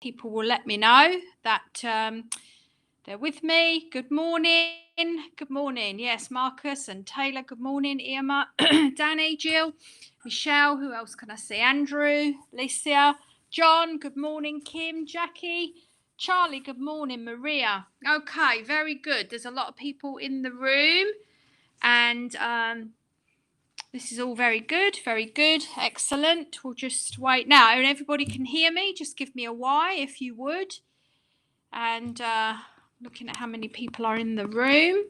people will let me know that they're with me. Good morning. Good morning. Yes, Marcus and Taylor. Good morning. Irma, Danny, Jill, Michelle. Who else can I see? Andrew, Licia, John. Good morning. Kim, Jackie, Charlie. Good morning. Maria. Okay, very good. There's a lot of people in the room, and this is all very good. Very good. Excellent. We'll just wait now. And everybody can hear me. Just give me a Y if you would. And looking at how many people are in the room.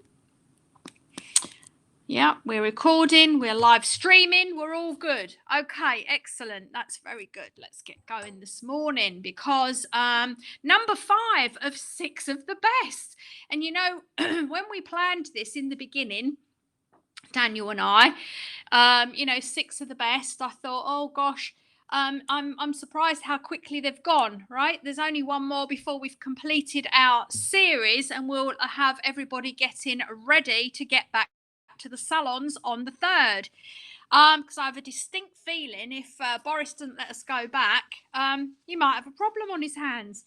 Yeah, we're recording, we're live streaming, we're all good. Okay, excellent. That's very good. Let's get going this morning because number 5 of 6 of the best. And you know, when we planned this in the beginning, Daniel and I, 6 of the best, I thought, oh gosh, I'm surprised how quickly they've gone, right? There's only one more before we've completed our series, and we'll have everybody getting ready to get back to the salons on the 3rd. Because I have a distinct feeling if Boris doesn't let us go back, he might have a problem on his hands.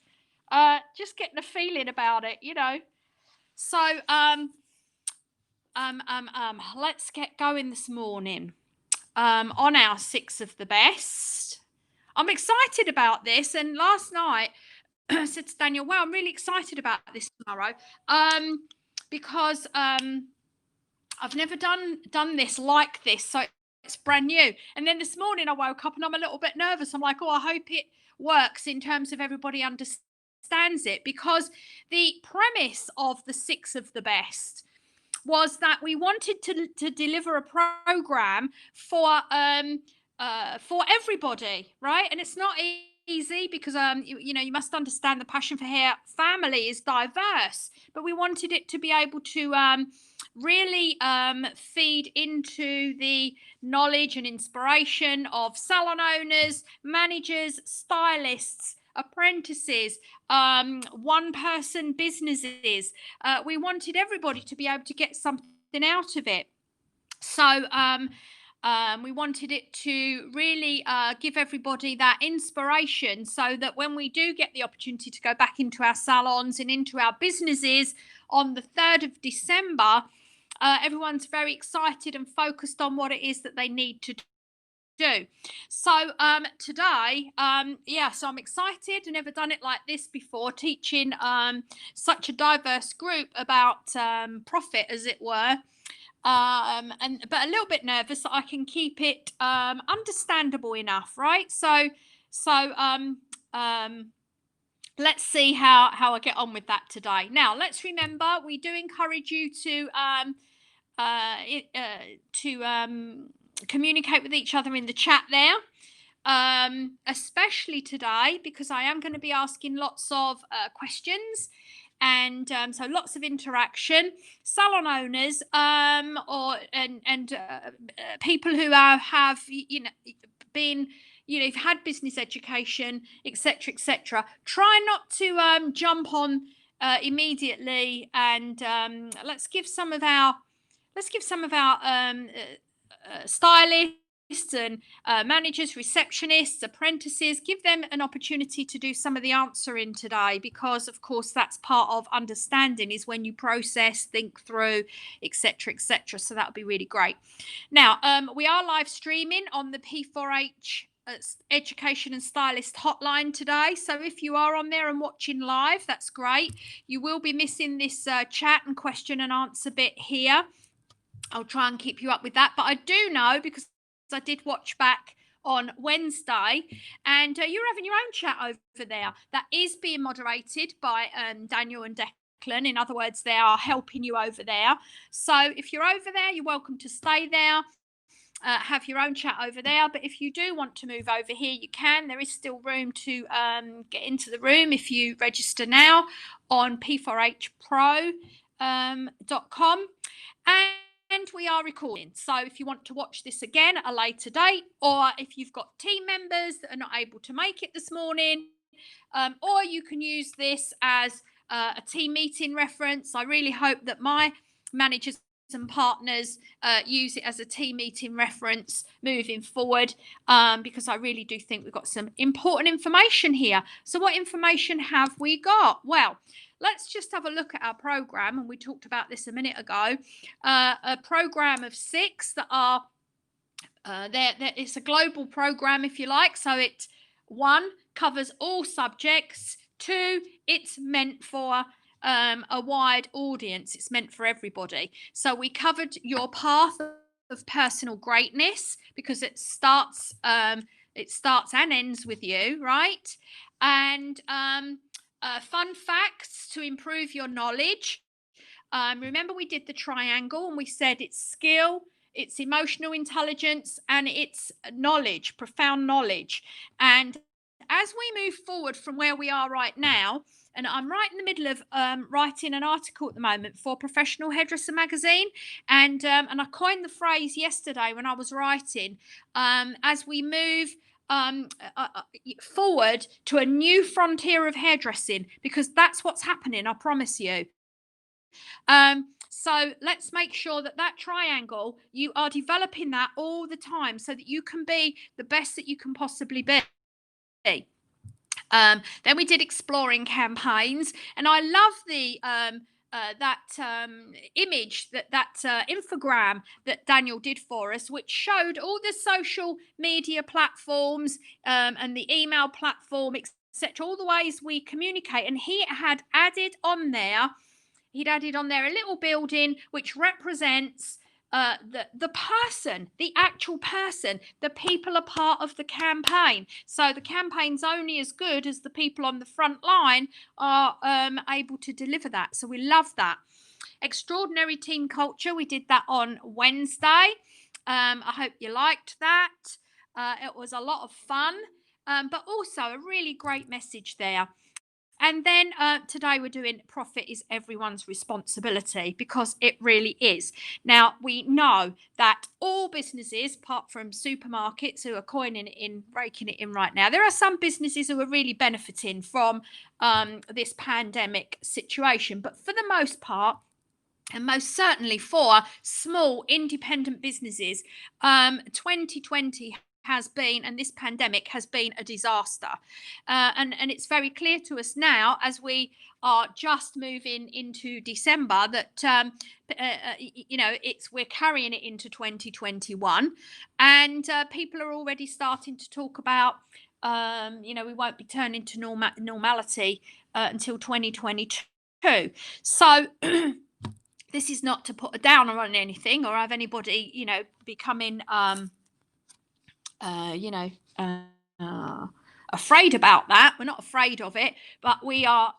Just getting a feeling about it, you know. So let's get going this morning on our 6 of the best. I'm excited about this, and last night I said to Daniel, wow, I'm really excited about this tomorrow because I've never done this like this, so it's brand new. And then this morning I woke up and I'm a little bit nervous. I'm like, oh, I hope it works in terms of everybody understands it, because the premise of the 6 of the best was that we wanted to deliver a program for everybody, right? And it's not easy because you must understand the passion for hair family is diverse, but we wanted it to be able to really feed into the knowledge and inspiration of salon owners, managers, stylists, apprentices, one-person businesses. We wanted everybody to be able to get something out of it. So we wanted it to really give everybody that inspiration, so that when we do get the opportunity to go back into our salons and into our businesses on the 3rd of December, everyone's very excited and focused on what it is that they need to do. So today, so I'm excited. I've never done it like this before, teaching such a diverse group about profit, as it were. But a little bit nervous that I can keep it understandable enough, right? So let's see how I get on with that today. Now, let's remember, we do encourage you to communicate with each other in the chat there, especially today, because I am going to be asking lots of questions, and so lots of interaction. Salon owners people who have been, you've had business education, etc. Try not to jump on immediately, and let's give some of our stylists and managers, receptionists, apprentices, give them an opportunity to do some of the answering today, because of course that's part of understanding, is when you process, think through, etc. So that would be really great. Now we are live streaming on the P4H Education and Stylist hotline today, so if you are on there and watching live, that's great. You will be missing this chat and question and answer bit here. I'll try and keep you up with that, but I do know, because I did watch back on Wednesday, and you're having your own chat over there that is being moderated by Daniel and Declan. In other words, they are helping you over there. So if you're over there, you're welcome to stay there, have your own chat over there. But if you do want to move over here, you can. There is still room to get into the room if you register now on p4hpro.com. And we are recording, so if you want to watch this again at a later date, or if you've got team members that are not able to make it this morning, or you can use this as a team meeting reference. I really hope that my managers and partners use it as a team meeting reference moving forward, because I really do think we've got some important information here. So what information have we got? Well, let's just have a look at our program, and we talked about this a minute ago. A program of 6 that are it's a global program, if you like. So it, 1, covers all subjects. 2, it's meant for a wide audience. It's meant for everybody. So we covered your path of personal greatness, because it starts and ends with you, right? And fun facts to improve your knowledge. Remember, we did the triangle, and we said it's skill, it's emotional intelligence, and it's knowledge, profound knowledge. And as we move forward from where we are right now, and I'm right in the middle of writing an article at the moment for Professional Hairdresser magazine, and I coined the phrase yesterday when I was writing, as we move forward to a new frontier of hairdressing, because that's what's happening, I promise you. So let's make sure that that triangle, you are developing that all the time, so that you can be the best that you can possibly be. Then we did exploring campaigns, and I love the image, that infogram that Daniel did for us, which showed all the social media platforms and the email platform, etc., all the ways we communicate. And he had added on there a little building which represents the person, the actual person. The people are part of the campaign. So the campaign's only as good as the people on the front line are able to deliver that. So we love that. Extraordinary team culture. We did that on Wednesday. I hope you liked that. It was a lot of fun, but also a really great message there. And then today we're doing profit is everyone's responsibility, because it really is. Now, we know that all businesses, apart from supermarkets who are coining it in, breaking it in right now, there are some businesses who are really benefiting from this pandemic situation. But for the most part, and most certainly for small independent businesses, 2020 has been, and this pandemic has been, a disaster. And it's very clear to us now, as we are just moving into December, that we're carrying it into 2021, and people are already starting to talk about we won't be turning to normality until 2022. So this is not to put a downer on anything, or have anybody becoming afraid about that. We're not afraid of it, but we are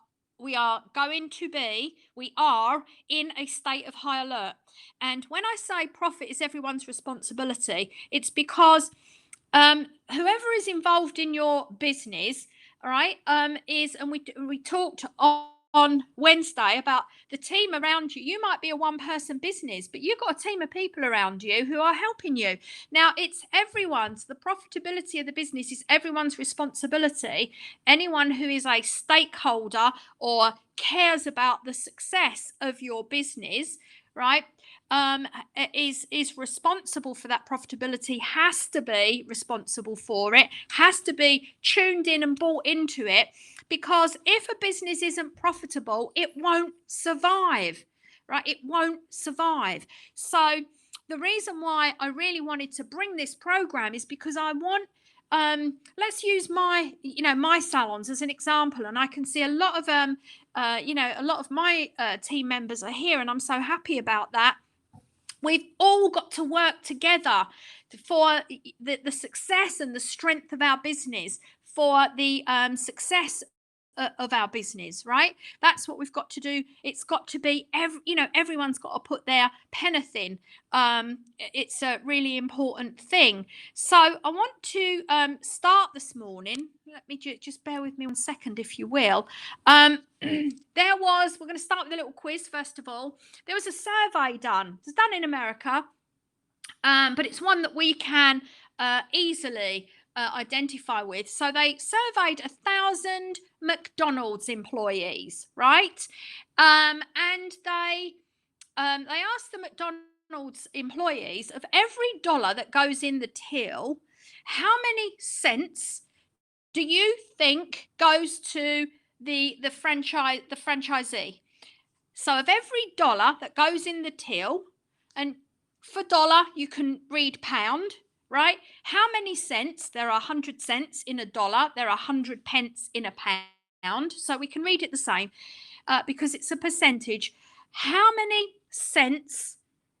in a state of high alert. And when I say profit is everyone's responsibility, it's because whoever is involved in your business, all right, is, and we talked on Wednesday about the team around you. You might be a one-person business, but you've got a team of people around you who are helping you. Now, it's everyone's, the profitability of the business is everyone's responsibility. Anyone who is a stakeholder or cares about the success of your business, right, is responsible for that profitability, has to be responsible for it, has to be tuned in and bought into it. Because if a business isn't profitable, it won't survive, right? It won't survive. So the reason why I really wanted to bring this program is because I want, let's use my salons as an example. And I can see a lot of my team members are here, and I'm so happy about that. We've all got to work together for the success and the strength of our business, for the success of our business, right? That's what we've got to do. It's got to be everyone's got to put their penneth in. It's a really important thing. So I want to start this morning. Let me just bear with me 1 second, if you will. We're going to start with a little quiz first of all. There was a survey done. It's done in America, but it's one that we can easily identify with. So they surveyed 1,000 McDonald's employees, right? And they they asked the McDonald's employees, of every dollar that goes in the till, how many cents do you think goes to the franchisee? So of every dollar that goes in the till, and for dollar you can read pound, right? How many cents? There are 100 cents in a dollar. There are 100 pence in a pound. So we can read it the same because it's a percentage. How many cents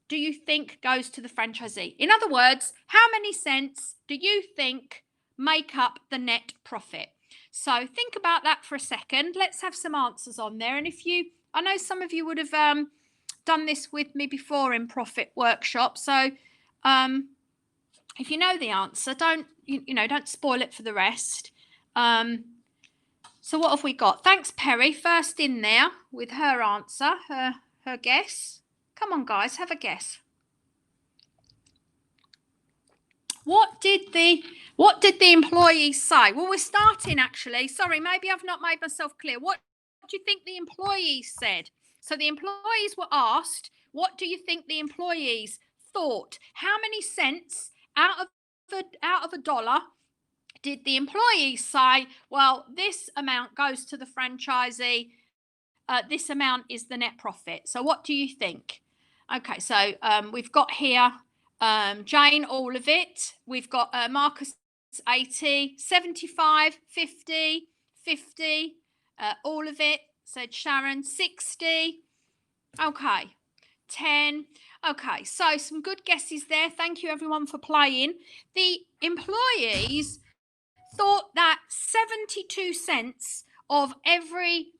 do you think goes to the franchisee? In other words, how many cents do you think make up the net profit? So think about that for a second. Let's have some answers on there. And I know some of you would have done this with me before in profit workshop. So if you know the answer, don't spoil it for the rest. So what have we got? Thanks, Perry. First in there with her answer, her guess. Come on, guys, have a guess. What did the employees say? Well, we're starting actually. Sorry, maybe I've not made myself clear. What do you think the employees said? So the employees were asked, what do you think the employees thought? How many cents out of a dollar did the employees say, well, this amount goes to the franchisee, this amount is the net profit? So what do you think? Okay, so we've got here Jane, all of it. We've got Marcus, 80, 75, 50, 50, all of it, said Sharon. 60, okay, 10. Okay, so some good guesses there. Thank you everyone for playing. The employees thought that 72 cents of every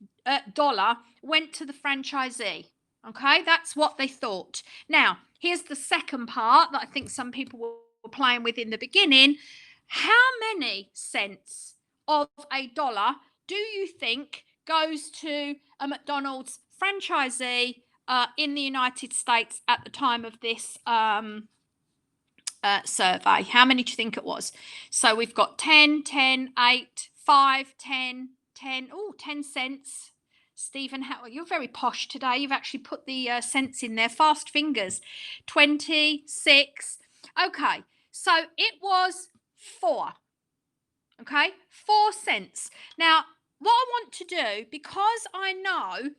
dollar went to the franchisee. Okay, that's what they thought. Now, here's the second part that I think some people were playing with in the beginning. How many cents of a dollar do you think goes to a McDonald's franchisee in the United States at the time of this survey? How many do you think it was? So we've got 10, 10, 8, 5, 10, 10. Oh, 10 cents. Stephen, you're very posh today. You've actually put the cents in there. Fast fingers. 26. Okay, so it was 4. Okay, 4 cents. Now, what I want to do, because I know,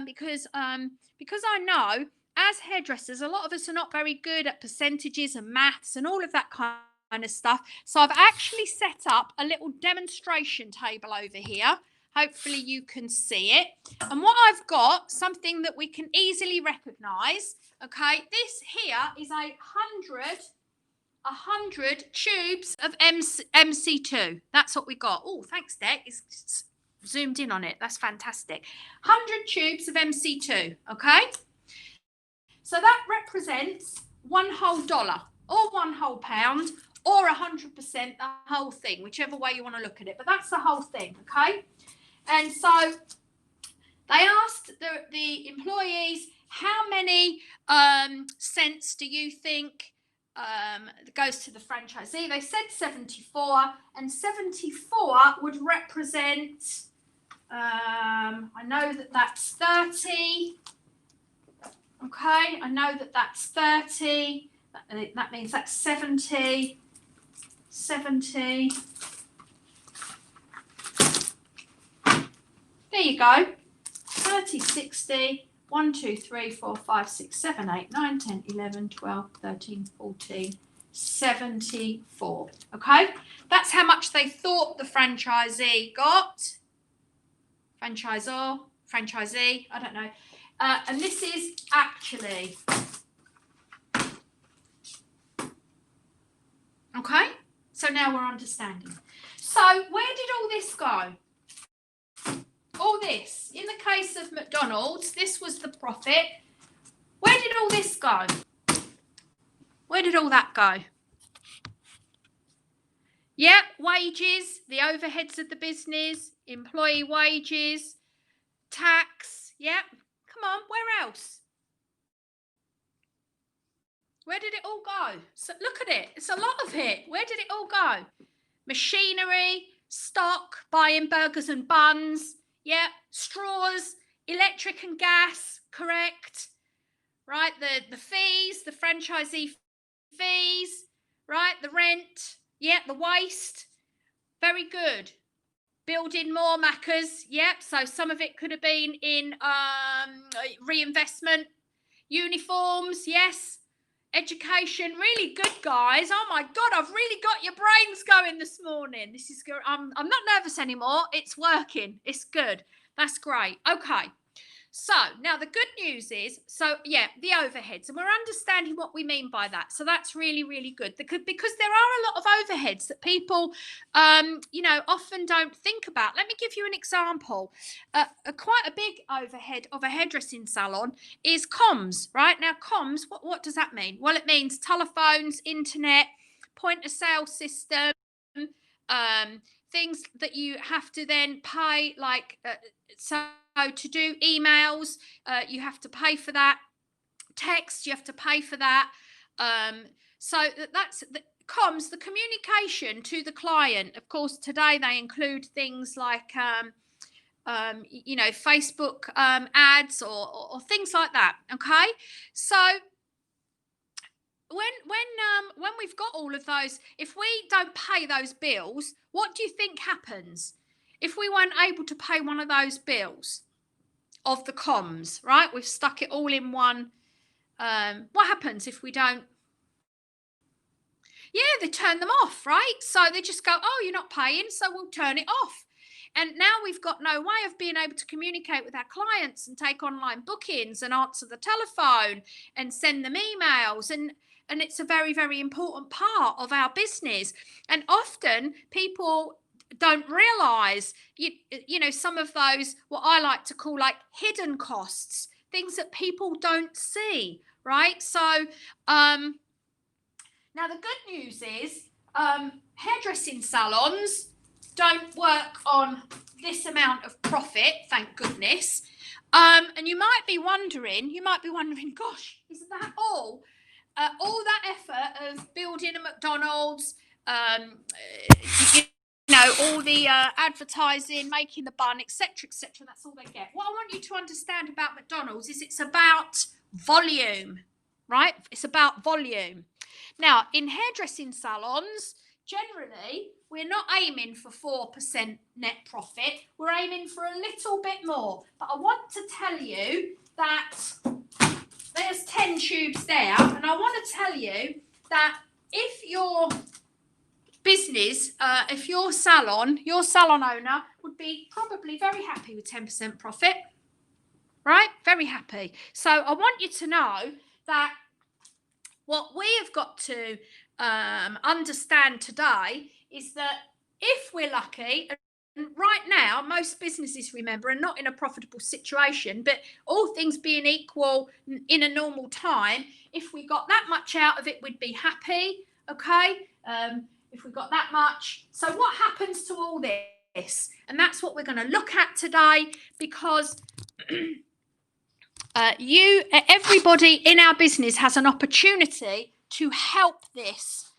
because I know, as hairdressers, a lot of us are not very good at percentages and maths and all of that kind of stuff. So I've actually set up a little demonstration table over here. Hopefully you can see it. And what I've got, something that we can easily recognise, okay, this here is 100 tubes of MC2. That's what we got. Oh, thanks, Dec. It's zoomed in on it. That's fantastic. 100 tubes of MC2, okay? So that represents one whole dollar or one whole pound or 100%, the whole thing, whichever way you want to look at it. But that's the whole thing, okay? And so they asked the employees, how many cents do you think goes to the franchisee? They said 74, and 74 would represent, I know that that's 30. Okay, I know that that's 30. That means that's 70. 70. There you go. 30, 60, 1, 2, 3, 4, 5, 6, 7, 8, 9, 10, 11, 12, 13, 14, 74. Okay, that's how much they thought the franchisee got. Franchisor, franchisee, I don't know. And this is actually. Okay, so now we're understanding. So where did all this go? All this, in the case of McDonald's, this was the profit. Where did all this go? Where did all that go? Yeah, wages, the overheads of the business, employee wages, tax. Yeah, come on, where else? Where did it all go? So look at it. It's a lot of it. Where did it all go? Machinery, stock, buying burgers and buns. Yeah, straws, electric and gas, correct. right? The fees, the franchisee fees, right? The rent, yeah, the waste. Very good. Building more Maccas, yep. So some of it could have been in reinvestment. Uniforms, yes. Education, really good, guys. Oh my God, I've really got your brains going this morning. This is good. I'm not nervous anymore. It's working. It's good. That's great. Okay. So now the good news is, so yeah, the overheads, and we're understanding what we mean by that. So that's really, really good because there are a lot of overheads that people, often don't think about. Let me give you an example. Quite a big overhead of a hairdressing salon is comms, right? Now, comms, what does that mean? Well, it means telephones, internet, point of sale system, um, things that you have to then pay, like so to do emails, you have to pay for that. Text, you have to pay for that. So that's the comms, the communication to the client. Of course, today they include things like Facebook ads or things like that. Okay, so when we've got all of those, if we don't pay those bills, what do you think happens if we weren't able to pay one of those bills of the comms? Right, we've stuck it all in one. What happens if we don't? Yeah, they turn them off, right? So they just go, oh, you're not paying, so we'll turn it off. And now we've got no way of being able to communicate with our clients and take online bookings and answer the telephone and send them emails. And it's a very, very important part of our business. And often people don't realize, some of those, what I like to call like hidden costs, things that people don't see, right? So, now, the good news is hairdressing salons don't work on this amount of profit, thank goodness. And you might be wondering, gosh, is that all? All that effort of building a McDonald's, all the advertising, making the bun, etc., that's all they get. What I want you to understand about McDonald's is it's about volume, right? It's about volume. Now, in hairdressing salons, generally, we're not aiming for 4% net profit. We're aiming for a little bit more. But I want to tell you that there's 10 tubes there. And I want to tell you that if your business, if your salon owner would be probably very happy with 10% profit, right? Very happy. So I want you to know that what we have got to understand today is that if we're lucky, and right now most businesses, remember, are not in a profitable situation, but all things being equal in a normal time, if we got that much out of it, we'd be happy. Okay, if we got that much. So what happens to all this? And that's what we're going to look at today, because everybody in our business has an opportunity to help this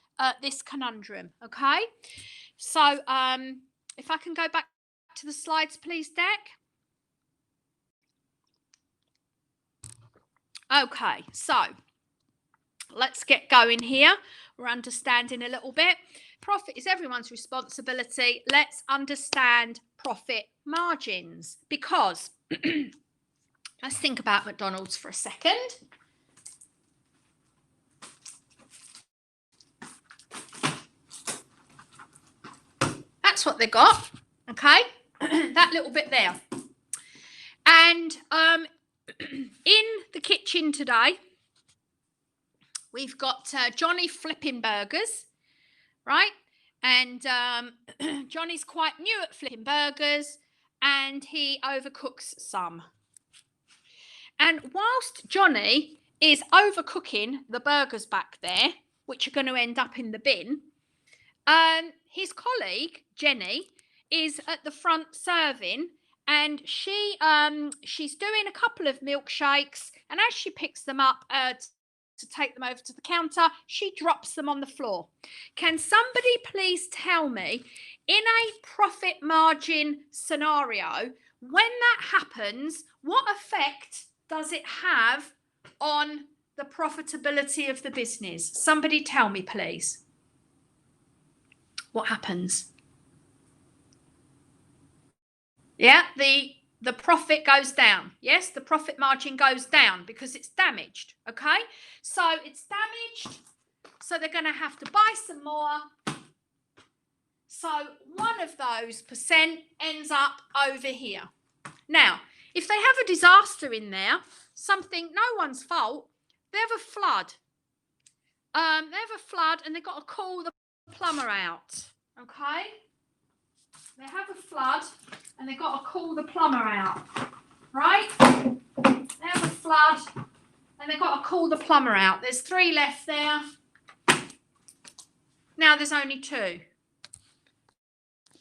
conundrum. Okay, so if I can go back to the slides, please, Deck. Okay, so let's get going here. We're understanding a little bit. Profit is everyone's responsibility. Let's understand profit margins, because let's think about McDonald's for a second. That's what they got, okay? That little bit there. And in the kitchen today, we've got Johnny flipping burgers, right? And Johnny's quite new at flipping burgers, and he overcooks some. And whilst Johnny is overcooking the burgers back there, which are going to end up in the bin, his colleague Jenny is at the front serving, and she's doing a couple of milkshakes, and as she picks them up to take them over to the counter, she drops them on the floor. Can somebody please tell me, in a profit margin scenario, when that happens, what effect does it have on the profitability of the business? Somebody tell me, please. What happens? Yeah, the profit goes down. Yes, the profit margin goes down because it's damaged. Okay, so it's damaged, so they're going to have to buy some more. So one of those percent ends up over here. Now, if they have a disaster in there, something, no one's fault, they have a flood. They have a flood and they've got to call the plumber out. Okay? They have a flood and they've got to call the plumber out. Right? They have a flood and they've got to call the plumber out. There's 3 left there. Now there's only 2.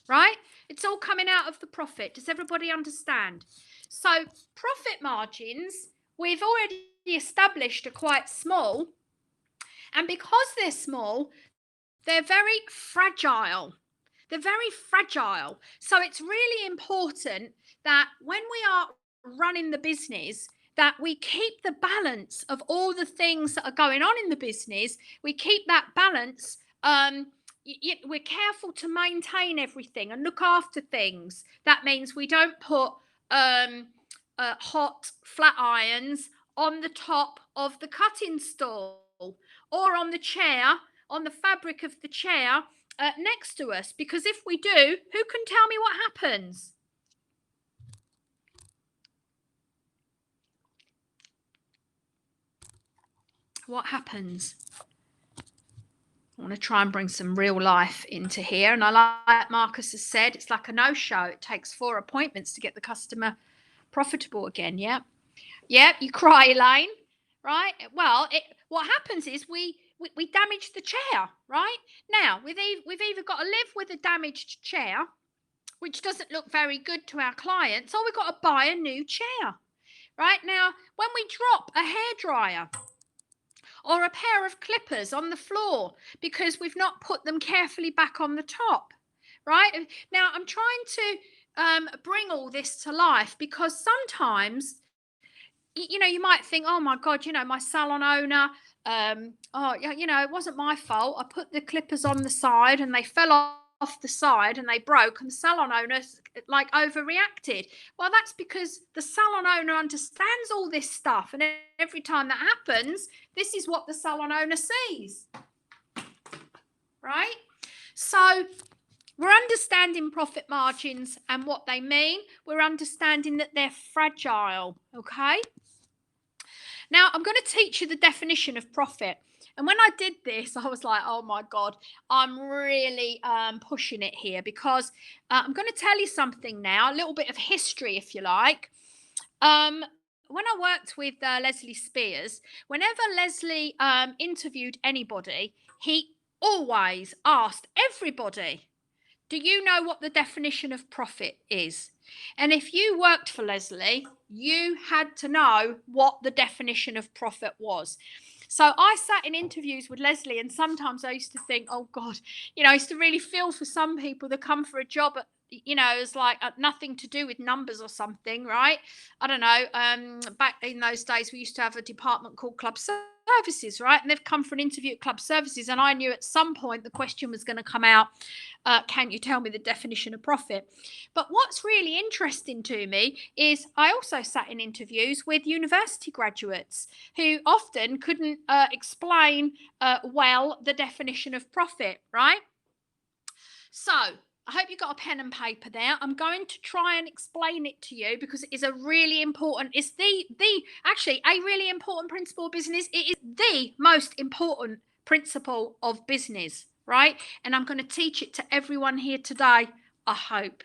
Right? It's all coming out of the profit. Does everybody understand? So profit margins, we've already established, are quite small. And because they're small, they're very fragile. They're very fragile. So it's really important that when we are running the business, that we keep the balance of all the things that are going on in the business. We keep that balance. We're careful to maintain everything and look after things. That means we don't put hot flat irons on the top of the cutting stool or on the chair, on the fabric of the chair next to us, because if we do, who can tell me what happens? What happens? I want to try and bring some real life into here. And I like Marcus has said, it's like a no-show. It takes 4 appointments to get the customer profitable again. Yeah. Yeah, you cry, Elaine. Right? Well, what happens is we damage the chair, right? Now, we've either got to live with a damaged chair, which doesn't look very good to our clients, or we've got to buy a new chair. Right? Now, when we drop a hairdryer or a pair of clippers on the floor because we've not put them carefully back on the top, right? Now, I'm trying to bring all this to life because sometimes, you might think, oh my God, my salon owner, it wasn't my fault. I put the clippers on the side and they fell off the side and they broke, and the salon owner like overreacted. Well, that's because the salon owner understands all this stuff, and every time that happens, this is what the salon owner sees, right? So we're understanding profit margins and what they mean. We're understanding that they're fragile, okay? Now, I'm going to teach you the definition of profit. And when I did this, I was like, oh my God, I'm really pushing it here, because I'm going to tell you something now, a little bit of history, if you like. When I worked with Leslie Spears, whenever Leslie interviewed anybody, he always asked everybody, do you know what the definition of profit is? And if you worked for Leslie, you had to know what the definition of profit was. So I sat in interviews with Leslie, and sometimes I used to think, oh God, I used to really feel for some people that come for a job at, it's like nothing to do with numbers or something, right? I don't know. Back in those days, we used to have a department called Club Services, right? And they've come for an interview at Club Services, and I knew at some point the question was going to come out, can you tell me the definition of profit? But what's really interesting to me is I also sat in interviews with university graduates who often couldn't explain well the definition of profit, right? So I hope you got a pen and paper there. I'm going to try and explain it to you because it is a really important, it's actually a really important principle of business. It is the most important principle of business, right? And I'm going to teach it to everyone here today, I hope.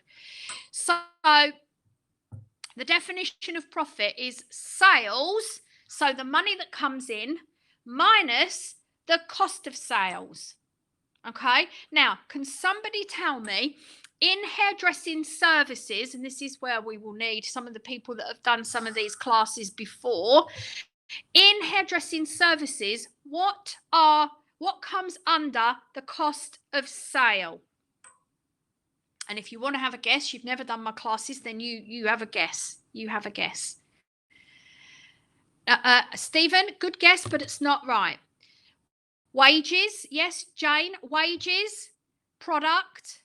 So the definition of profit is sales, so the money that comes in, minus the cost of sales. Okay, now, can somebody tell me, in hairdressing services, and this is where we will need some of the people that have done some of these classes before, in hairdressing services, what comes under the cost of sale? And if you want to have a guess, you've never done my classes, then you have a guess. You have a guess. Stephen, good guess, but it's not right. Wages, yes, Jane, wages, product,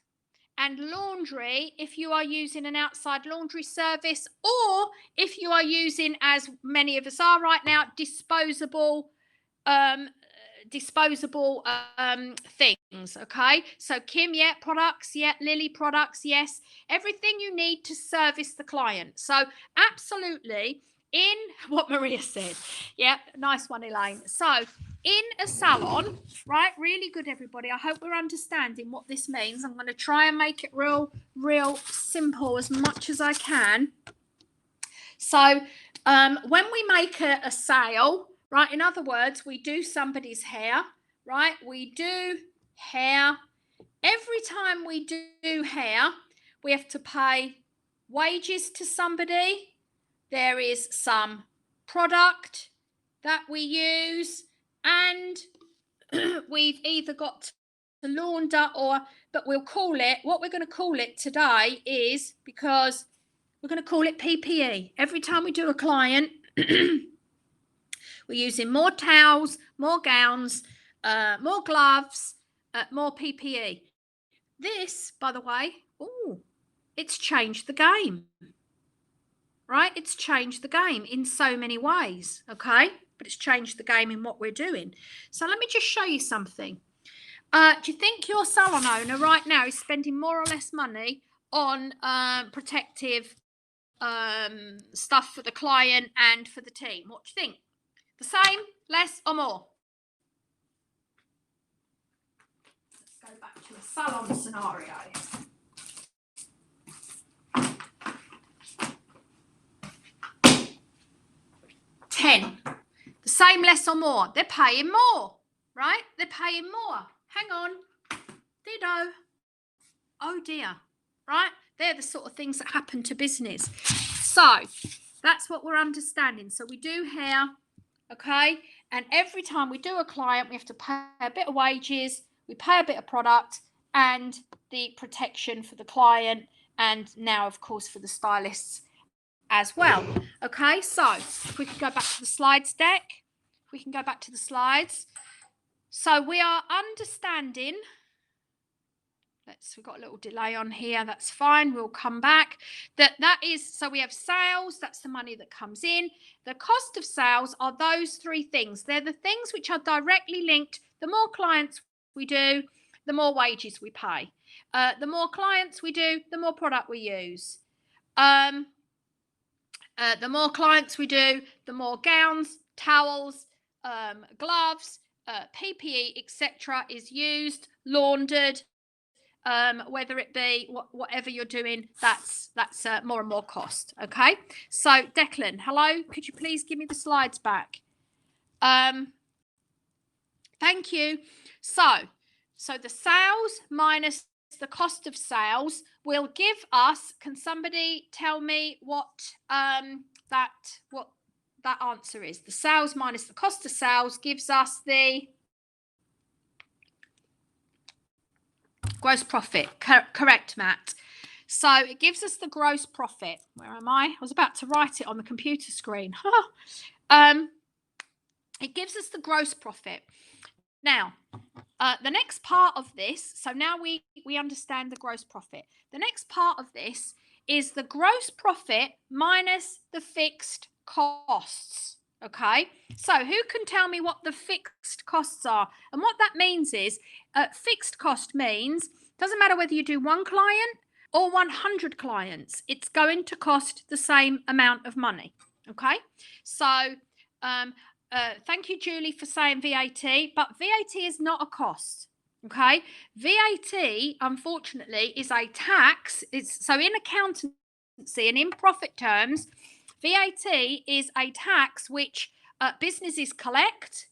and laundry if you are using an outside laundry service, or if you are using, as many of us are right now, disposable um things. Okay, so Kim, yeah, products, yeah, Lily, products, yes, everything you need to service the client. So absolutely, in what Maria said, yeah, nice one, Elaine. So in a salon, right, really good, everybody, I hope we're understanding what this means. I'm going to try and make it real simple as much as I can. So when we make a sale, right, in other words, we do somebody's hair, right, we do hair. Every time we do hair, we have to pay wages to somebody. There is some product that we use, and we've either got to launder but we'll call it, what we're going to call it today is, because we're going to call it PPE. Every time we do a client, we're using more towels, more gowns, more gloves, more PPE. This, by the way, it's changed the game, right? It's changed the game in so many ways, okay? But it's changed the game in what we're doing. So let me just show you something. Do you think your salon owner right now is spending more or less money on protective stuff for the client and for the team? What do you think? The same, less, or more? Let's go back to a salon scenario. The same, less, or more? They're paying more, right? They're paying more. Hang on. Ditto. Oh dear. Right? They're the sort of things that happen to business. So that's what we're understanding. So we do hair, okay? And every time we do a client, we have to pay a bit of wages, we pay a bit of product, and the protection for the client, and now, of course, for the stylists as well. Okay, so if we can go back to the slides deck, we can go back to the slides. So we are understanding, we've got a little delay on here, that's fine, we'll come back. That is, so we have sales, that's the money that comes in. The cost of sales are those three things. They're the things which are directly linked. The more clients we do, the more wages we pay. The more clients we do, the more product we use. The more clients we do, the more gowns, towels, gloves, PPE, etc. is used, laundered, whether it be whatever you're doing, that's more and more cost. Okay, so Declan, hello, could you please give me the slides back? Thank you. So the sales minus the cost of sales will give us, can somebody tell me what that answer is? The sales minus the cost of sales gives us the gross profit. Correct, Matt. So it gives us the gross profit. Where am I? I was about to write it on the computer screen. It gives us the gross profit. Now, the next part of this, so now we understand the gross profit. The next part of this is the gross profit minus the fixed costs. Okay, so who can tell me what the fixed costs are? And what that means is, fixed cost means, doesn't matter whether you do one client or 100 clients, it's going to cost the same amount of money. Okay, so thank you, Julie, for saying VAT, but VAT is not a cost. Okay, VAT, unfortunately, is a tax. So in accountancy and in profit terms, VAT is a tax which businesses collect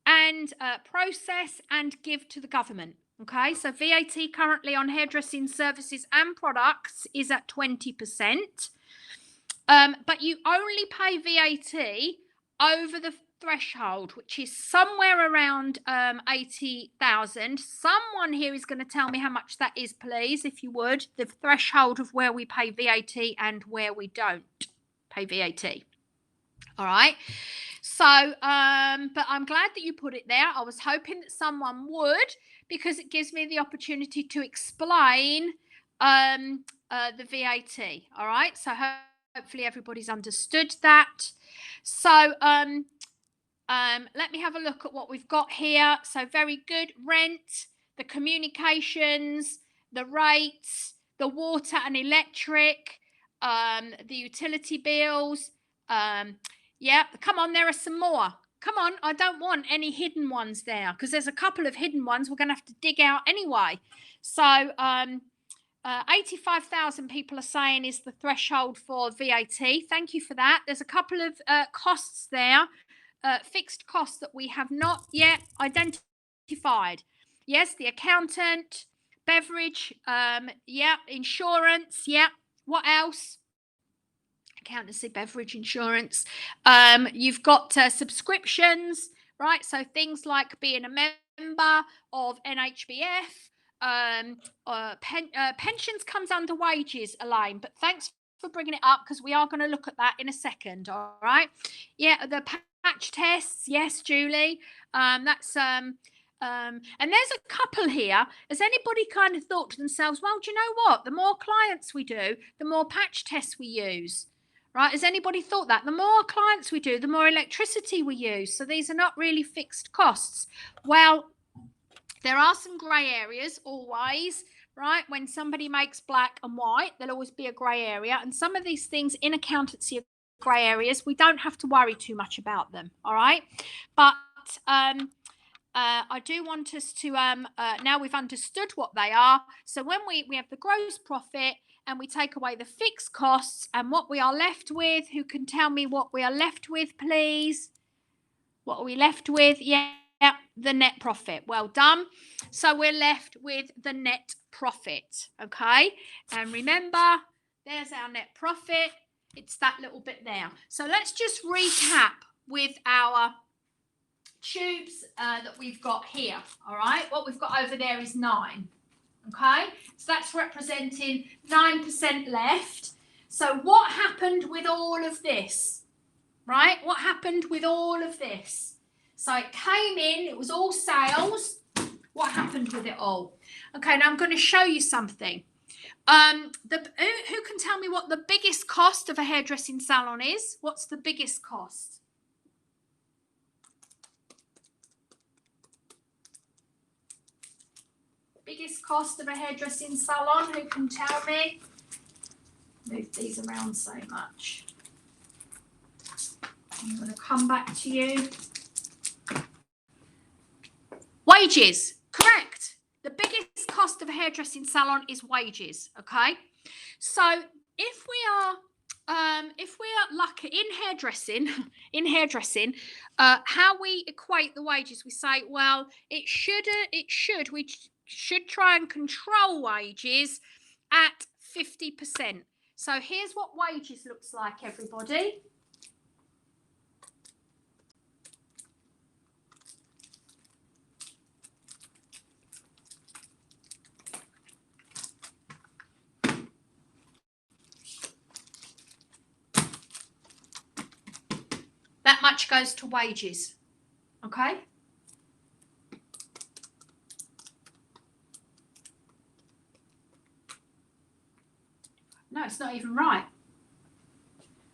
and process and give to the government. Okay, so VAT currently on hairdressing services and products is at 20%. But you only pay VAT over the threshold, which is somewhere around 80,000. Someone here is going to tell me how much that is, please, if you would. The threshold of where we pay VAT and where we don't pay VAT. All right. So, but I'm glad that you put it there. I was hoping that someone would, because it gives me the opportunity to explain the VAT. All right. So hopefully everybody's understood that. So, let me have a look at what we've got here. So very good. Rent, the communications, the rates, the water and electric, the utility bills. Yeah, come on, there are some more. Come on, I don't want any hidden ones there, because there's a couple of hidden ones we're going to have to dig out anyway. So 85,000 people are saying is the threshold for VAT. Thank you for that. There's a couple of costs there, fixed costs that we have not yet identified. Yes, the accountant, beverage, yeah, insurance, yeah. What else? Accountancy, beverage, insurance. You've got subscriptions, right? So things like being a member of NHBF. Pensions comes under wages, Elaine, but thanks for bringing it up, because we are going to look at that in a second. All right. Yeah, the patch tests. Yes, Julie. That's and there's a couple here. Has anybody kind of thought to themselves, well, do you know what? The more clients we do, the more patch tests we use. Right? Has anybody thought that? The more clients we do, the more electricity we use. So these are not really fixed costs. Well, there are some grey areas always, right? When somebody makes black and white, there'll always be a grey area. And some of these things in accountancy are grey areas. We don't have to worry too much about them, all right? But I do want us to, now we've understood what they are. So when we have the gross profit, and we take away the fixed costs, and what we are left with, who can tell me what we are left with, please? What are we left with? Yeah, the net profit. Well done. So we're left with the net profit, okay? And remember, there's our net profit. It's that little bit there. So let's just recap with our tubes that we've got here, all right? What we've got over there is 9. Okay, so that's representing 9% left. So what happened with all of this, right? What happened with all of this? So it came in, it was all sales. What happened with it all? Okay, now I'm going to show you something. Who can tell me what the biggest cost of a hairdressing salon is? What's the biggest cost? Biggest cost of a hairdressing salon, who can tell me? Move these around so much. I'm going to come back to you. Wages, correct. The biggest cost of a hairdressing salon is wages, okay? So if we are lucky in hairdressing, how we equate the wages, we say, well, we should try and control wages at 50%. So here's what wages looks like, everybody. That much goes to wages, okay? No, it's not even right.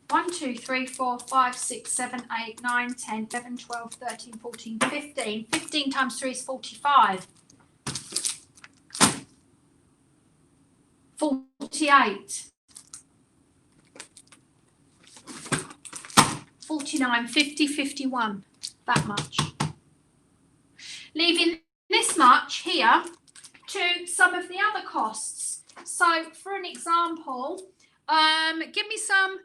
1, 2, 3, 4, 5, 6, 7, 8, 9, 10, 11, 12, 13, 14, 15. 15 times 3 is 45. 48. 49, 50, 51. That much. Leaving this much here to some of the other costs. So, for an example, give me some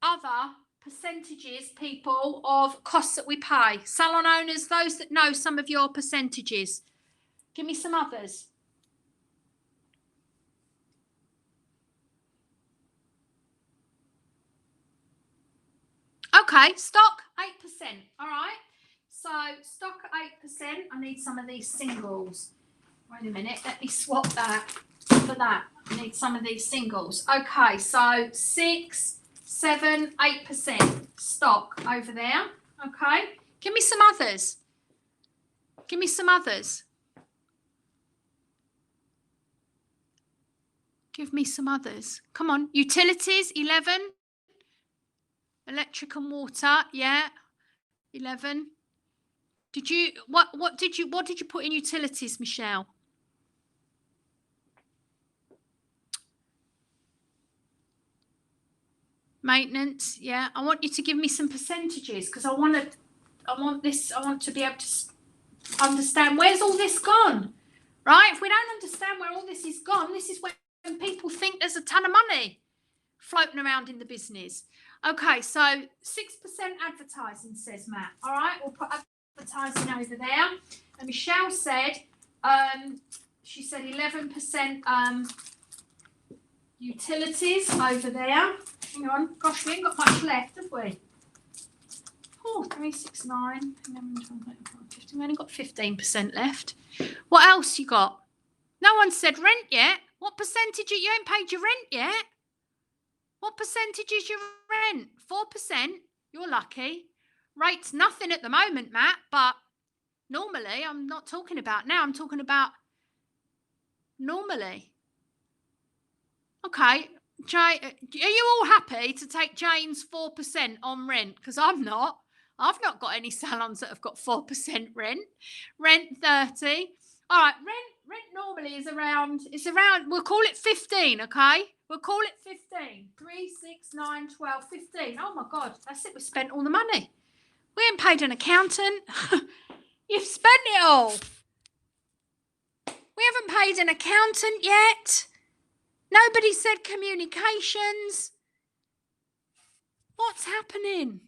other percentages, people, of costs that we pay. Salon owners, those that know some of your percentages. Give me some others. Okay, stock 8%. All right. So stock at 8%. I need some of these singles. Wait a minute. Let me swap that for that. Need some of these singles. Okay, so 6, 7, 8% stock over there. Okay, give me some others. Give me some others. Give me some others. Come on. Utilities, 11. Electric and water, yeah. 11. Did you what did you put in utilities, Michelle? Maintenance, yeah. I want you to give me some percentages because I want to be able to understand where's all this gone, right? If we don't understand where all this is gone, this is when people think there's a ton of money floating around in the business. Okay, so 6% advertising, says Matt. All right, we'll put advertising over there. And Michelle said, she said 11% utilities over there. Hang on, gosh, we ain't got much left, have we? Oh, 3, 6, 9, 11, 12, 13, 14, 15. We only got 15% left. What else you got? No one said rent yet. What percentage? You ain't paid your rent yet. What percentage is your rent? 4%? You're lucky. Rate's nothing at the moment, Matt, but normally, I'm not talking about now, I'm talking about normally. Okay, Jay, are you all happy to take Jane's 4% on rent? Because I'm not. I've not got any salons that have got 4% rent. Rent 30. All right, rent normally is around, we'll call it 15, okay? We'll call it 15. 3, 6, 9, 12, 15. Oh my God, that's it. We spent all the money. We ain't paid an accountant. You've spent it all. We haven't paid an accountant yet. Nobody said communications. What's happening?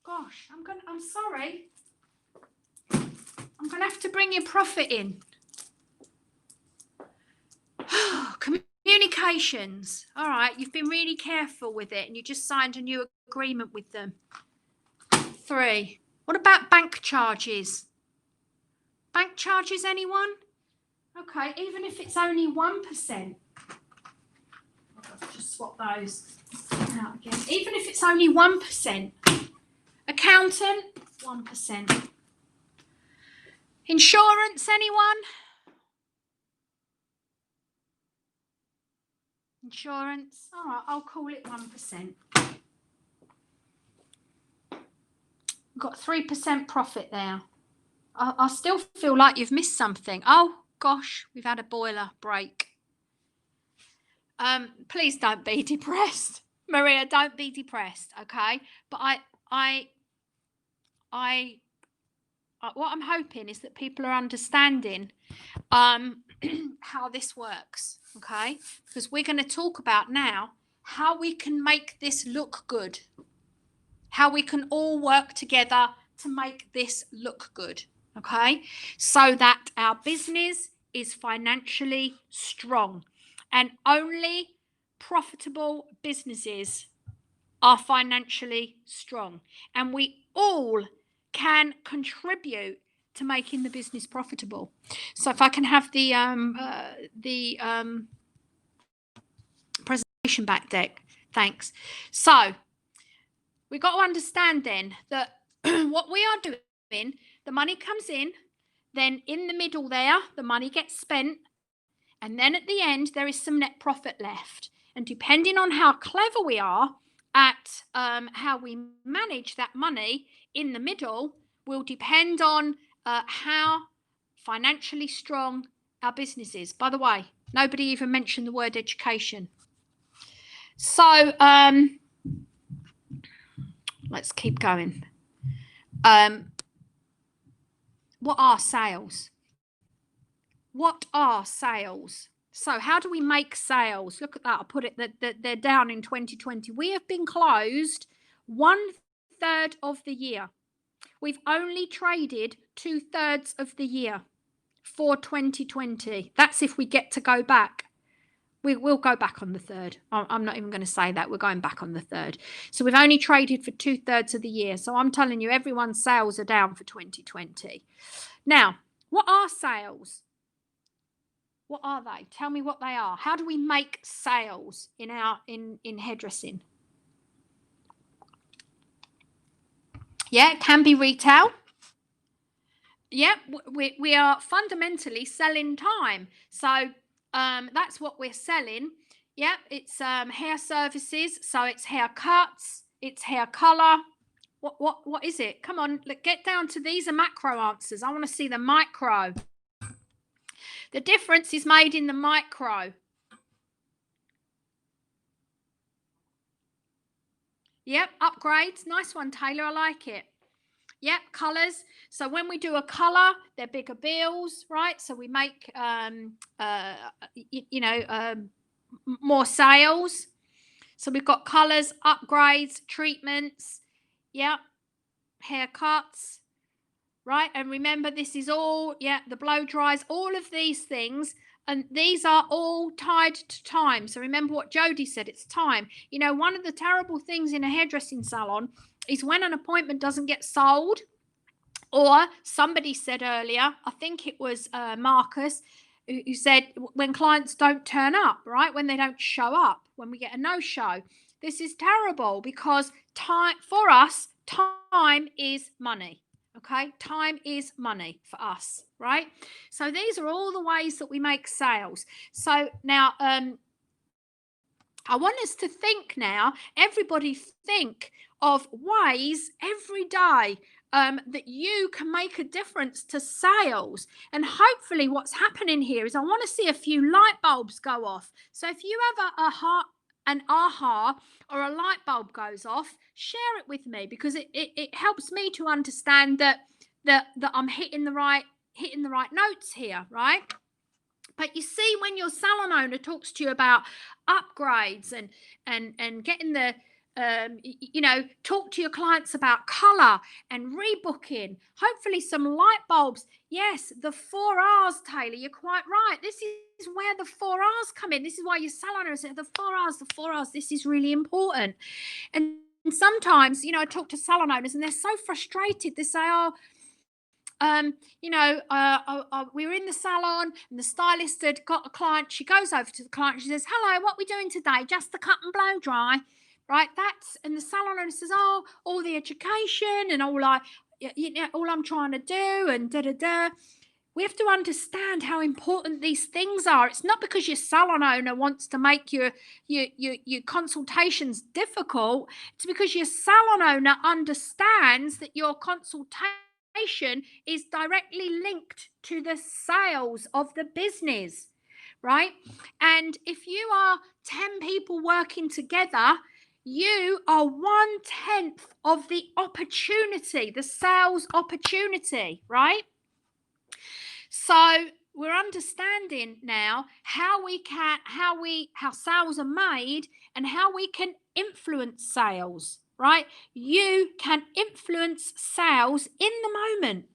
Gosh, I'm sorry. I'm going to have to bring your profit in. Communications. All right, you've been really careful with it and you just signed a new agreement with them. 3. What about bank charges? Bank charges, anyone? Okay, even if it's only 1%. I'll just swap those out again. Even if it's only 1%. Accountant, 1%. Insurance, anyone? Insurance. All right, I'll call it 1%. We've got 3% profit there. I still feel like you've missed something. Oh, gosh, we've had a boiler break. Please don't be depressed. Maria, don't be depressed, okay? But what I'm hoping is that people are understanding how this works, okay? Because we're going to talk about now how we can make this look good, how we can all work together to make this look good, okay? So that our business is financially strong, and only profitable businesses are financially strong, and we all can contribute to making the business profitable. So if I can have the presentation back, Deck, thanks. So we've got to understand then that what we are doing, the money comes in, then in the middle there, the money gets spent, and then at the end, there is some net profit left. And depending on how clever we are at how we manage that money in the middle will depend on how financially strong our business is. By the way, nobody even mentioned the word education. So let's keep going. What are sales? What are sales? So how do we make sales? Look at that. I put it that they're down in 2020. We have been closed 1/3 of the year. We've only traded 2/3 of the year for 2020. That's if we get to go back. We will go back on the 3rd. I'm not even going to say that. We're going back on the 3rd. So we've only traded for 2/3 of the year. So I'm telling you, everyone's sales are down for 2020. Now, what are sales? What are they? Tell me what they are. How do we make sales in hairdressing? Yeah, it can be retail. Yeah, we are fundamentally selling time. So that's what we're selling. Yeah, it's hair services. So it's haircuts, it's hair color. What is it? Come on, get down to these are macro answers. I want to see the micro. The difference is made in the micro. Yep, upgrades. Nice one, Taylor. I like it. Yep, colours. So when we do a colour, they're bigger bills, right? So we make, more sales. So we've got colours, upgrades, treatments. Yep, haircuts, right? And remember, this is all, the blow dries, all of these things. And these are all tied to time. So remember what Jodie said, it's time. You know, one of the terrible things in a hairdressing salon is when an appointment doesn't get sold, or somebody said earlier, I think it was Marcus, who said when clients don't turn up, right? When they don't show up, when we get a no-show. This is terrible because time for us, time is money. Okay, time is money for us, right? So these are all the ways that we make sales. So now I want us to think now, everybody think of ways every day that you can make a difference to sales. And hopefully what's happening here is I want to see a few light bulbs go off. So if you have an aha or a light bulb goes off, share it with me, because it helps me to understand that I'm hitting the right notes here, right? But you see, when your salon owner talks to you about upgrades and getting the talk to your clients about color and rebooking, hopefully some light bulbs. Yes, the 4 R's, Taylor, you're quite right. This is where the 4 R's come in. This is why your salon owner said the 4 R's, this is really important. And sometimes, I talk to salon owners and they're so frustrated. They say, we were in the salon and the stylist had got a client. She goes over to the client and she says, hello, what are we doing today? Just the cut and blow dry, right? And the salon owner says, oh, all the education and all I'm trying to do and da-da-da. We have to understand how important these things are. It's not because your salon owner wants to make your consultations difficult. It's because your salon owner understands that your consultation is directly linked to the sales of the business, right? And if you are 10 people working together, you are 1/10 of the opportunity, the sales opportunity, right? So we're understanding now how sales are made and how we can influence sales, right? You can influence sales in the moment.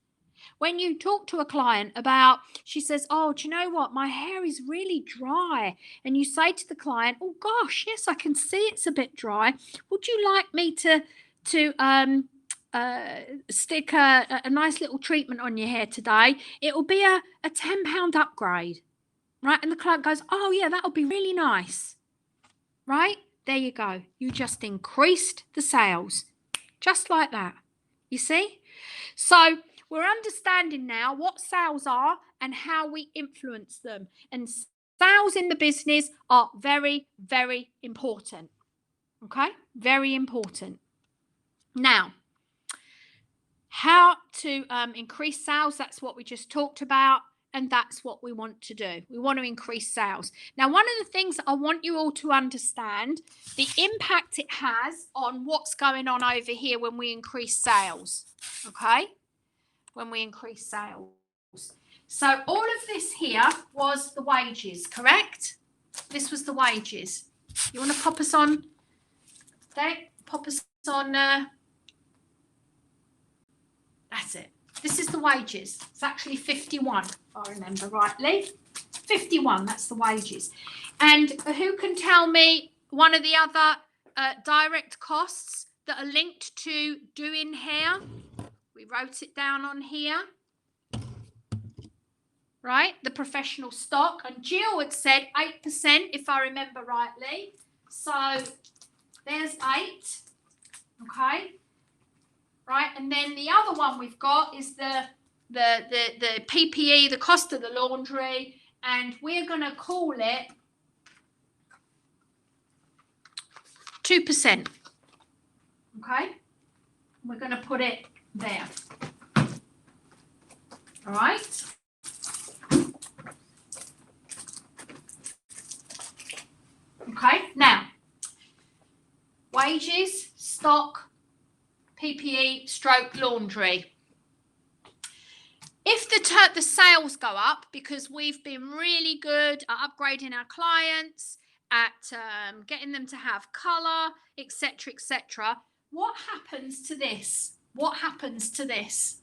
When you talk to a client about, she says, oh, do you know what? My hair is really dry. And you say to the client, oh gosh, yes, I can see it's a bit dry. Would you like me to stick a nice little treatment on your hair today? It will be a £10 upgrade, right? And the client goes, oh yeah, that'll be really nice, right? There you go. You just increased the sales, just like that. You see? So we're understanding now what sales are and how we influence them. And sales in the business are very, very important. Okay? Very important. Now, how to increase sales, that's what we just talked about, and that's what we want to do. We want to increase sales. Now, one of the things that I want you all to understand, the impact it has on what's going on over here when we increase sales, okay? When we increase sales. So all of this here was the wages, correct? This was the wages. You want to pop us on there? Pop us on... that's it. This is the wages. It's actually 51, if I remember rightly. 51, that's the wages. And who can tell me one of the other direct costs that are linked to doing hair? We wrote it down on here. right? The professional stock. And Jill had said 8%, if I remember rightly. So there's 8, okay? Right, and then the other one we've got is the PPE, the cost of the laundry, and we're going to call it 2%. Okay, we're going to put it there. All right. Okay, now wages, stock, PPE, stroke laundry. If the sales go up because we've been really good at upgrading our clients, at getting them to have colour, etc., etc., what happens to this? What happens to this?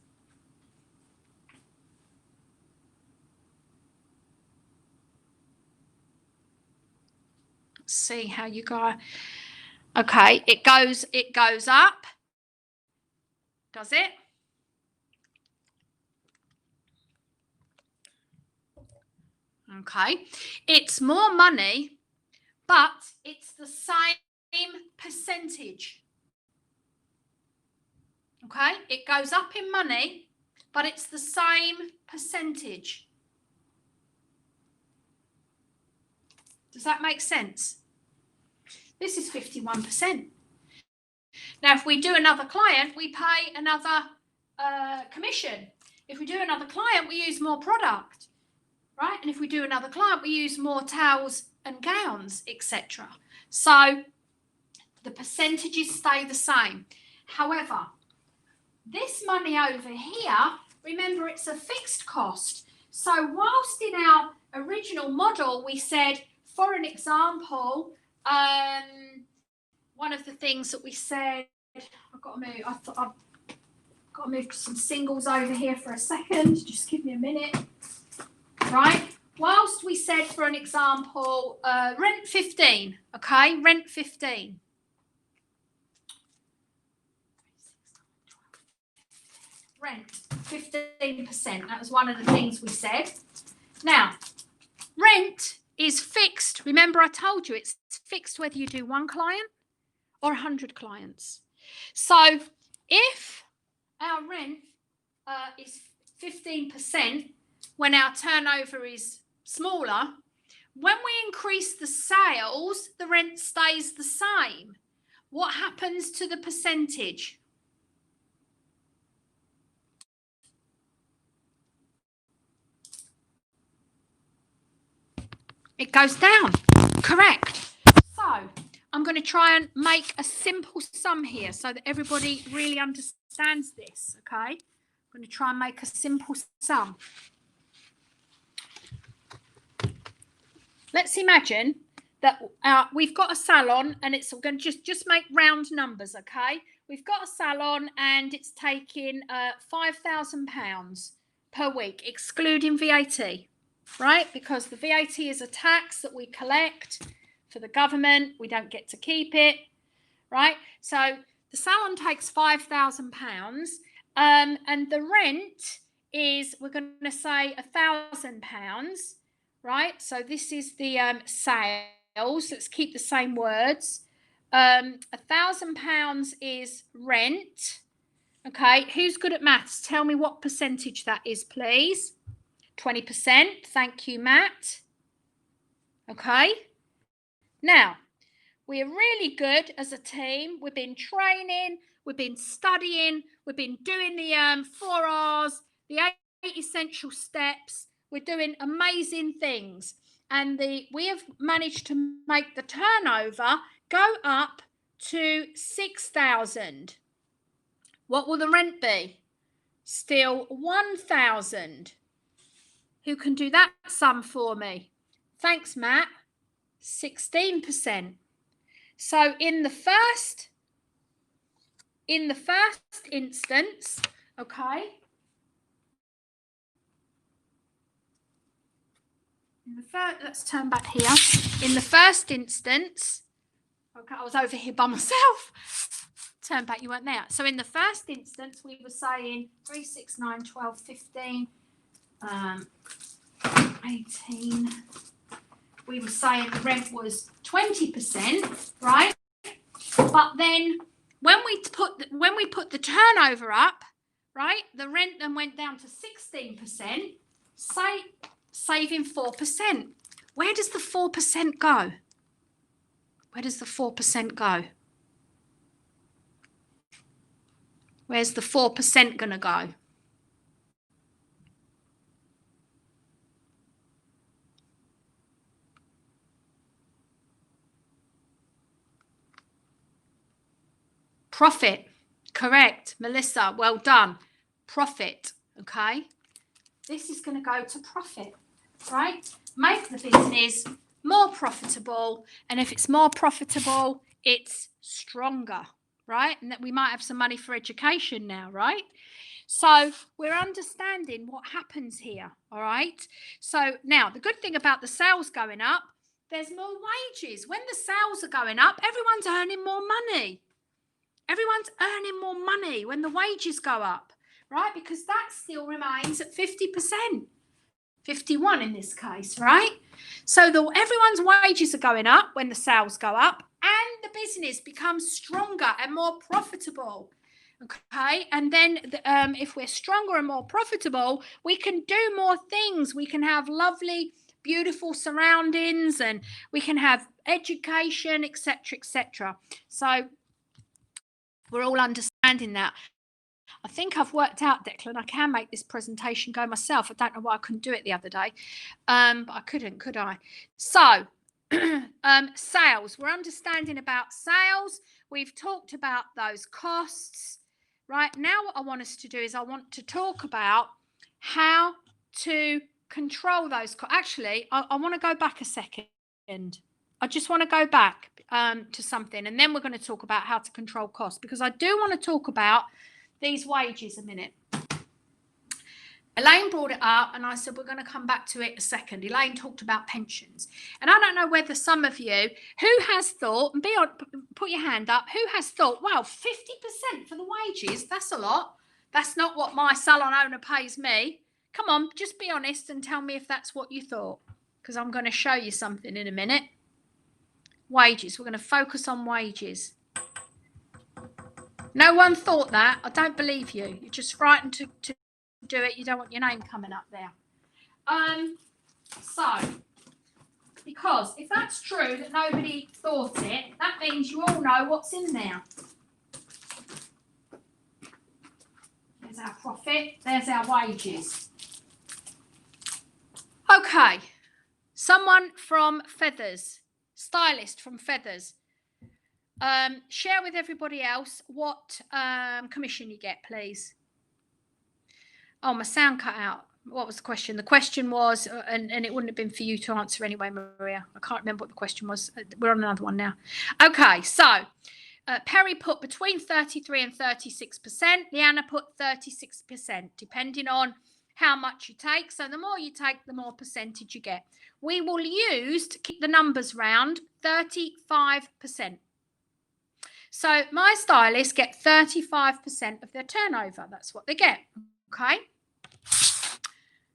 Let's see how you go. Okay, it goes up. Does it? Okay, it's more money, but it's the same percentage. Okay, it goes up in money, but it's the same percentage. Does that make sense? This is 51%. Now, if we do another client, we pay another commission. If we do another client, we use more product, right? And if we do another client, we use more towels and gowns, etc. So the percentages stay the same. However, this money over here, remember, it's a fixed cost. So whilst in our original model, we said, for an example, one of the things that we said, I've got to move, I've got to move some singles over here for a second. Just give me a minute. Right. Whilst we said, for an example, rent 15, okay, rent 15. Rent 15%. That was one of the things we said. Now, rent is fixed. Remember, I told you it's fixed whether you do one client or 100 clients. So if our rent is 15% when our turnover is smaller, when we increase the sales, the rent stays the same. What happens to the percentage? It goes down. Correct. So I'm going to try and make a simple sum here so that everybody really understands this, okay? I'm going to try and make a simple sum. Let's imagine that we've got a salon, and it's going to just make round numbers, okay? We've got a salon and it's taking £5,000 per week, excluding VAT, right? Because the VAT is a tax that we collect for the government. We don't get to keep it, right? So the salon takes £5,000, and the rent is, we're going to say, £1,000, right? So this is the sales. Let's keep the same words. £1,000 is rent. Okay, who's good at maths? Tell me what percentage that is, please. 20%. Thank you, Matt. Okay. Now, we're really good as a team. We've been training, we've been studying, we've been doing the 4 R's, the 8 essential steps. We're doing amazing things. And we have managed to make the turnover go up to 6,000. What will the rent be? Still 1,000. Who can do that sum for me? Thanks, Matt. 16%. So in the first instance, okay. Let's turn back here. In the first instance, okay, I was over here by myself. Turn back, you weren't there. So in the first instance, we were saying 3, 6, 9, 12, 15, 18. We were saying the rent was 20%, right? But then when we put the turnover up, right, the rent then went down to 16%, saving 4%. Where does the 4% go? Where does the 4% go? Where's the 4% going to go? Profit. Correct. Melissa, well done. Profit. Okay. This is going to go to profit, right? Make the business more profitable. And if it's more profitable, it's stronger, right? And that we might have some money for education now, right? So we're understanding what happens here, all right? So now the good thing about the sales going up, there's more wages. When the sales are going up, everyone's earning more money. Everyone's earning more money when the wages go up, right? Because that still remains at 50%, 51 in this case, right? So everyone's wages are going up when the sales go up, and the business becomes stronger and more profitable. Okay, and then if we're stronger and more profitable, we can do more things. We can have lovely, beautiful surroundings, and we can have education, etc., etc. So we're all understanding that. I think I've worked out, Declan, I can make this presentation go myself. I don't know why I couldn't do it the other day, but I couldn't, could I? So sales, we're understanding about sales. We've talked about those costs. Right now, what I want us to do is I want to talk about how to control those costs. Actually, I want to go back a second. I just want to go back to something, and then we're going to talk about how to control costs, because I do want to talk about these wages a minute. Elaine brought it up, and I said we're going to come back to it a second. Elaine talked about pensions, and I don't know whether some of you who has thought, and put your hand up, who has thought, wow, 50% for the wages, that's a lot. That's not what my salon owner pays me. Come on, just be honest and tell me if that's what you thought, because I'm going to show you something in a minute. Wages, we're going to focus on wages. No one thought that. I don't believe you. You're just frightened to do it. You don't want your name coming up there. So, because if that's true that nobody thought it, that means you all know what's in there. There's our profit. There's our wages. Okay. Someone from Feathers, stylist from Feathers. Share with everybody else what commission you get, please. Oh, my sound cut out. What was the question? The question was, and it wouldn't have been for you to answer anyway, Maria. I can't remember what the question was. We're on another one now. Okay, so Perry put between 33 and 36%. Leanna put 36%, depending on how much you take. So the more you take, the more percentage you get. We will use, to keep the numbers round, 35%. So my stylists get 35% of their turnover. That's what they get. Okay.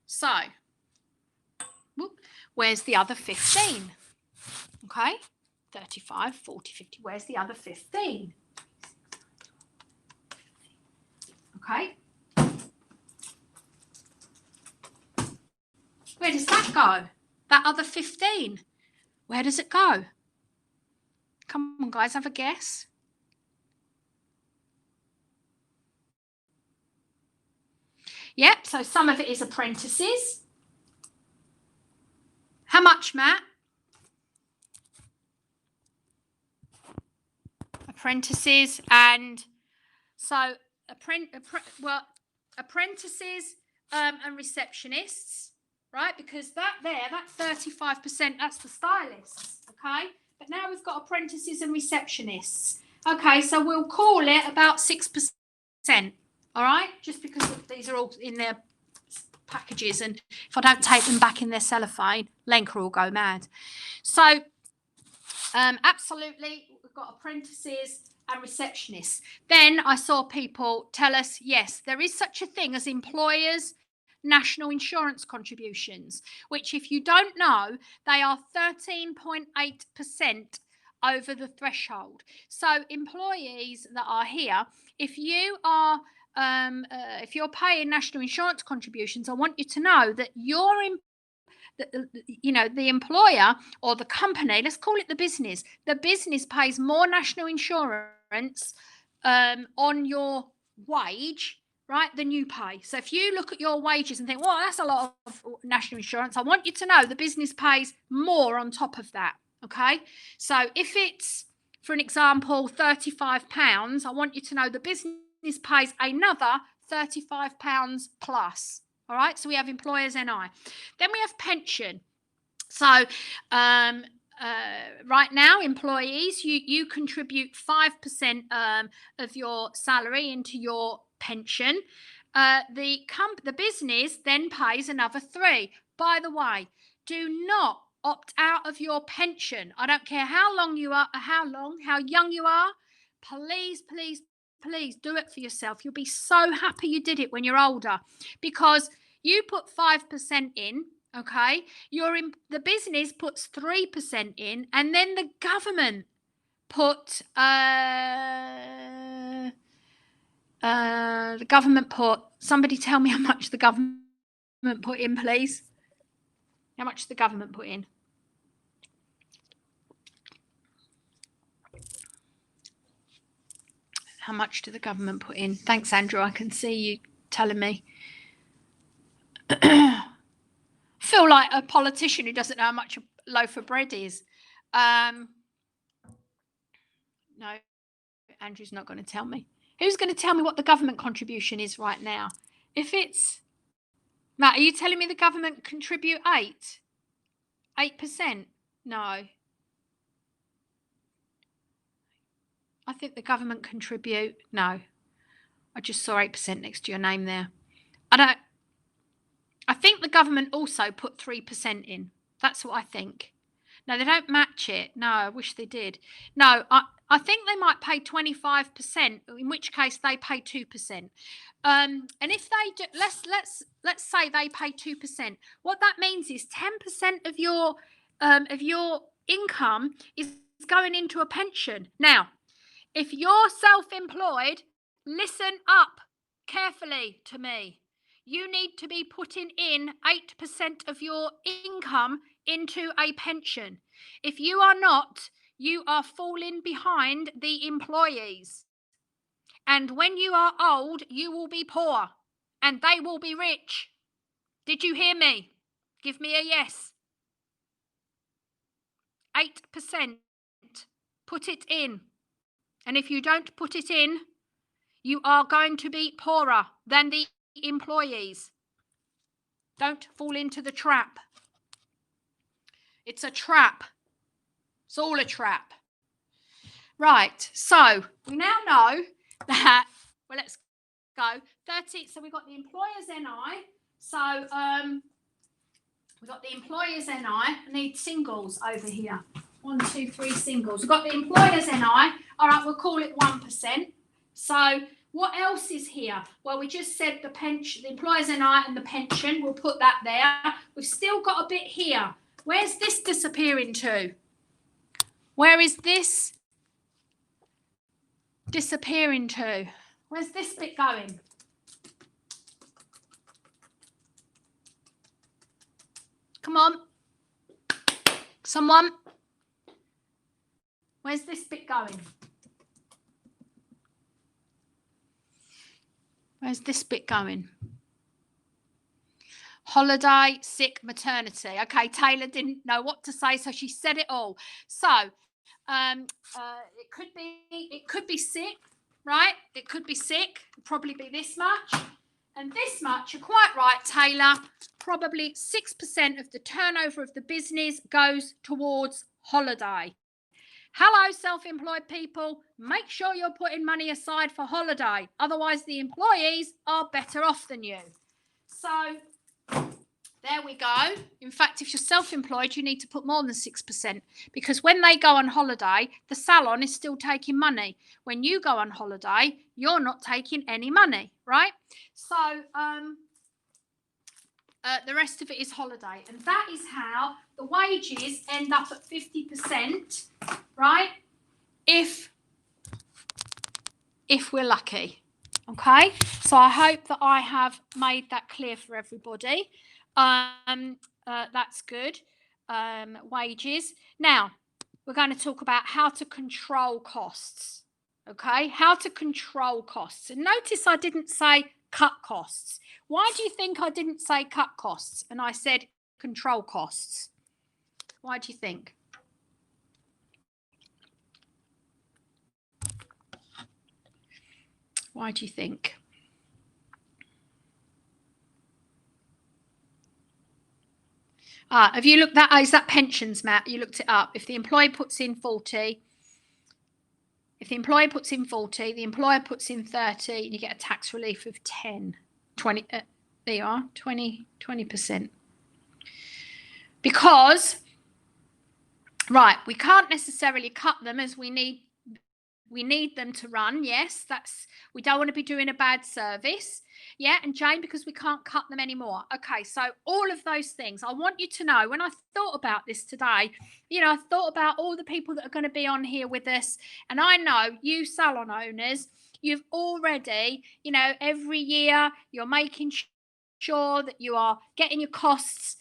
So, where's the other 15? Okay. 35, 40, 50. Where's the other 15? Okay. Where does that go? That other 15. Where does it go? Come on, guys, have a guess. Yep, so some of it is apprentices. How much, Matt? Apprentices, and so apprentices and receptionists, right? Because that 35%, that's the stylists, okay? But now we've got apprentices and receptionists. Okay, so we'll call it about 6%. All right, just because these are all in their packages, and if I don't take them back in their cellophane, Lenka will go mad. So absolutely, we've got apprentices and receptionists. Then I saw people tell us, yes, there is such a thing as employers national insurance contributions, which, if you don't know, they are 13.8% over the threshold. So employees that are here, if you are if you're paying national insurance contributions, I want you to know that the employer or the company, let's call it the business pays more national insurance on your wage, right, than you pay. So if you look at your wages and think, well, that's a lot of national insurance, I want you to know the business pays more on top of that. Okay, so if it's, for an example, £35, I want you to know the business pays another £35 plus. All right, so we have employers NI. Then we have pension. So right now, employees, you contribute 5% of your salary into your pension. The business then pays another 3%. By the way, do not opt out of your pension. I don't care how young you are. Please, please, please do it for yourself. You'll be so happy you did it when you're older, because you put 5% in. Okay, the business puts 3% in, and then the government put somebody tell me how much the government put in, please. How much the government put in? How much did the government put in? Thanks, Andrew. I can see you telling me. Feel like a politician who doesn't know how much a loaf of bread is. No, Andrew's not going to tell me. Who's going to tell me what the government contribution is right now? If it's Matt, are you telling me the government contribute 8%? No. I think the government contribute. No. I just saw 8% next to your name there. I think the government also put 3% in. That's what I think. No, they don't match it. No, I wish they did. No, I think they might pay 25%, in which case they pay 2%. And if they do, let's say they pay 2%. What that means is 10% of your income is going into a pension. Now, if you're self-employed, listen up carefully to me. You need to be putting in 8% of your income into a pension. If you are not, you are falling behind the employees. And when you are old, you will be poor and they will be rich. Did you hear me? Give me a yes. 8%. Put it in. And if you don't put it in, you are going to be poorer than the employees. Don't fall into the trap. It's a trap. It's all a trap. Right, so we now know that, well, let's go. 30, so we've got the employer's NI. So we've got the employer's NI. I need singles over here. 1, 2, 3 singles. We've got the employer's NI. All right, we'll call it 1%. So what else is here? Well, we just said the pension, the employer's NI and the pension. We'll put that there. We've still got a bit here. Where's this disappearing to? Where is this disappearing to? Where's this bit going? Come on. Someone. Where's this bit going? Where's this bit going? Holiday, sick, maternity. Okay, Taylor didn't know what to say, so she said it all. So it could be sick, right? It could be sick. It'd probably be this much. And this much, you're quite right, Taylor. Probably 6% of the turnover of the business goes towards holiday. Hello, self-employed people. Make sure you're putting money aside for holiday. Otherwise, the employees are better off than you. So there we go. In fact, if you're self-employed, you need to put more than 6%, because when they go on holiday, the salon is still taking money. When you go on holiday, you're not taking any money, right? So The rest of it is holiday. And that is how the wages end up at 50%, right? If we're lucky. Okay, so I hope that I have made that clear for everybody. That's good. Wages. Now, we're going to talk about how to control costs. Okay, how to control costs. And notice I didn't say cut costs. Why do you think I didn't say cut costs and I said control costs? Why do you think? Why do you think? Have you looked that? Is that pensions, Matt? You looked it up. If the employee puts in 40, the employer puts in 30, and you get a tax relief of 10, 20. There you are, 20%. Because, right, we can't necessarily cut them as we need them to run. Yes, we don't want to be doing a bad service. Yeah, and Jane, because we can't cut them anymore. Okay, so all of those things. I want you to know, when I thought about this today, I thought about all the people that are going to be on here with us. And I know you salon owners, you've already, every year you're making sure that you are getting your costs,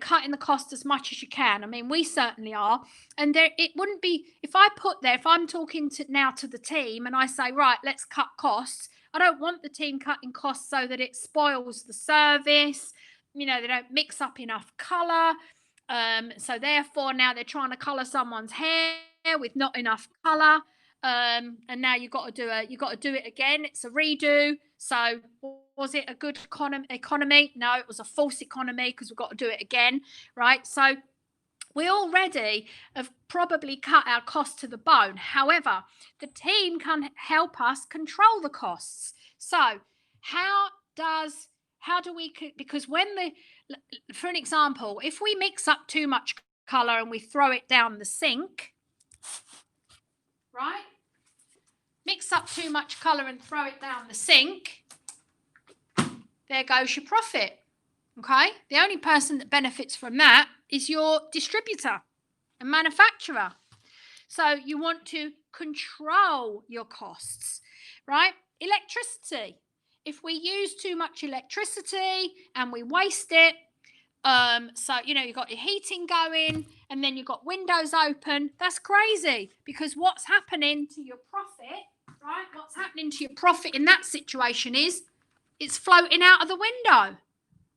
cutting the cost as much as you can. I mean, we certainly are. And it wouldn't be, if I'm talking now to the team and I say, right, let's cut costs, I don't want the team cutting costs so that it spoils the service. They don't mix up enough colour. So therefore now they're trying to colour someone's hair with not enough colour. And now you've got to do it again. It's a redo. So was it a good economy? No, it was a false economy because we've got to do it again, right? So we already have probably cut our costs to the bone. However, the team can help us control the costs. So how do we, because for an example, if we mix up too much colour and we throw it down the sink, right? Mix up too much colour and throw it down the sink, there goes your profit. Okay, the only person that benefits from that is your distributor and manufacturer. So you want to control your costs, right? Electricity. If we use too much electricity and we waste it, so you've got your heating going and then you've got windows open, that's crazy, because what's happening to your profit, right? What's happening to your profit in that situation is it's floating out of the window.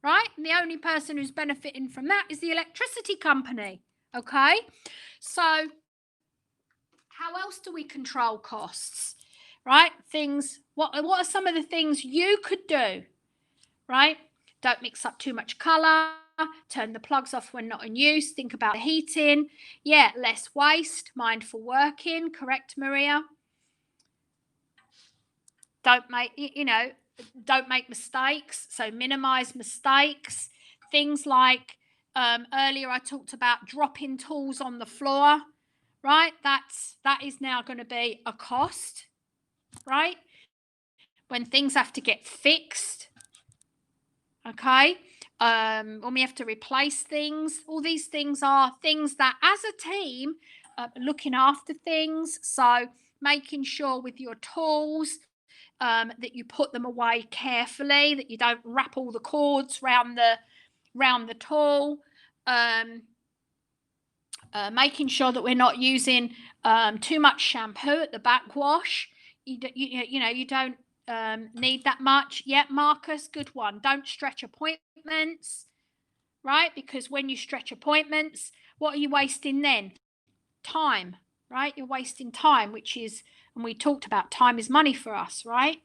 Right? And the only person who's benefiting from that is the electricity company. Okay? So how else do we control costs? Right? What are some of the things you could do? Right? Don't mix up too much colour. Turn the plugs off when not in use. Think about the heating. Yeah, less waste. Mindful working. Correct, Maria? Don't make mistakes. So minimize mistakes. Things like earlier I talked about dropping tools on the floor, right? That is now going to be a cost, right? When things have to get fixed, okay? When we have to replace things, all these things are things that as a team, looking after things. So making sure with your tools, that you put them away carefully, that you don't wrap all the cords round the tool, making sure that we're not using too much shampoo at the backwash. You don't need that much. Yeah, Marcus, good one. Don't stretch appointments, right? Because when you stretch appointments, what are you wasting then? Time, right? You're wasting time, which is, and we talked about time is money for us, right?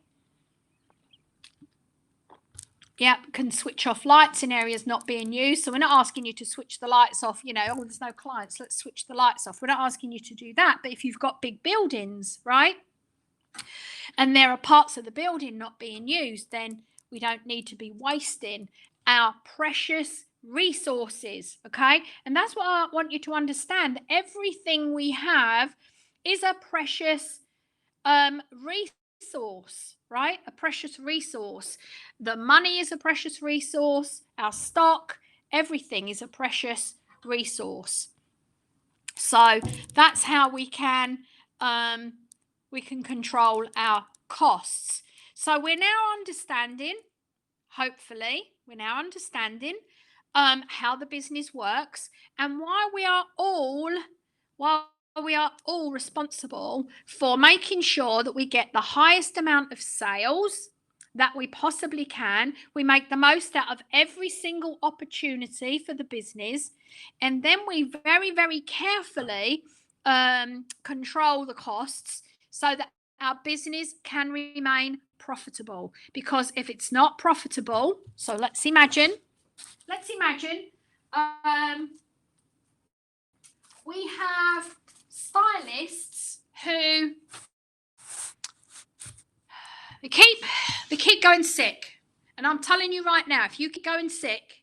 Yep, can switch off lights in areas not being used. So we're not asking you to switch the lights off, oh, there's no clients, let's switch the lights off. We're not asking you to do that. But if you've got big buildings, right, and there are parts of the building not being used, then we don't need to be wasting our precious resources, okay? And that's what I want you to understand. Everything we have is a precious resource, right? A precious resource. The money is a precious resource. Our stock, everything is a precious resource. So that's how we can control our costs. So we're now understanding, hopefully, how the business works and why we are all responsible for making sure that we get the highest amount of sales that we possibly can. We make the most out of every single opportunity for the business, and then we very, very carefully control the costs so that our business can remain profitable. Because if it's not profitable, so let's imagine um, we have stylists who they keep going sick, and I'm telling you right now, if you keep going sick,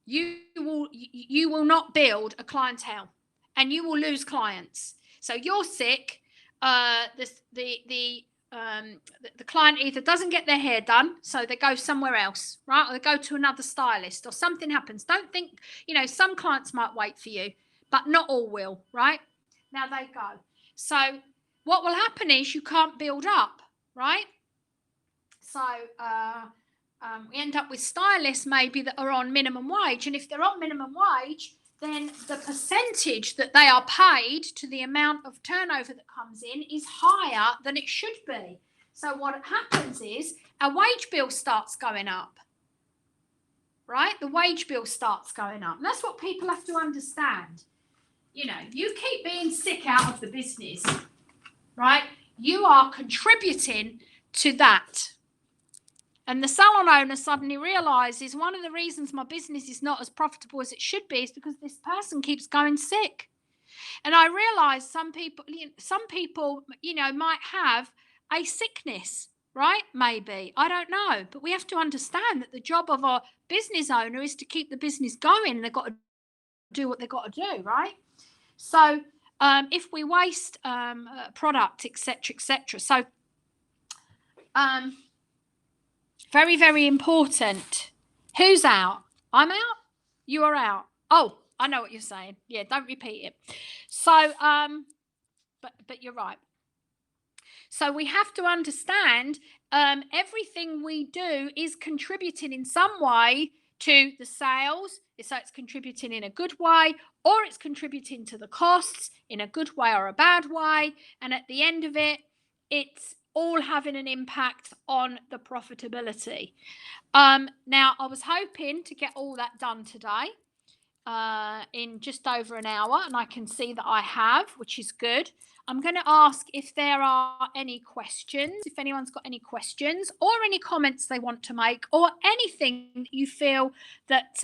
you will not build a clientele, and you will lose clients. So you're sick. The client either doesn't get their hair done, so they go somewhere else, right? Or they go to another stylist, or something happens. Don't think, some clients might wait for you, but not all will, right? Now they go. So what will happen is you can't build up, right? So we end up with stylists maybe that are on minimum wage. And if they're on minimum wage, then the percentage that they are paid to the amount of turnover that comes in is higher than it should be. So what happens is our wage bill starts going up, right? The wage bill starts going up. And that's what people have to understand. You keep being sick out of the business, right? You are contributing to that. And the salon owner suddenly realizes one of the reasons my business is not as profitable as it should be is because this person keeps going sick. And I realize some people, might have a sickness, right? Maybe. I don't know. But we have to understand that the job of a business owner is to keep the business going, and they've got to do what they've got to do, right? So if we waste product, etc. So very, very important. Who's out? I'm out. You are out. Oh, I know what you're saying. Yeah, don't repeat it. So but you're right. So we have to understand everything we do is contributing in some way to the sales. So it's contributing in a good way, or it's contributing to the costs in a good way or a bad way. And at the end of it, it's all having an impact on the profitability. Now, I was hoping to get all that done today in just over an hour, and I can see that I have, which is good. I'm going to ask if there are any questions, if anyone's got any questions or any comments they want to make, or anything that you feel that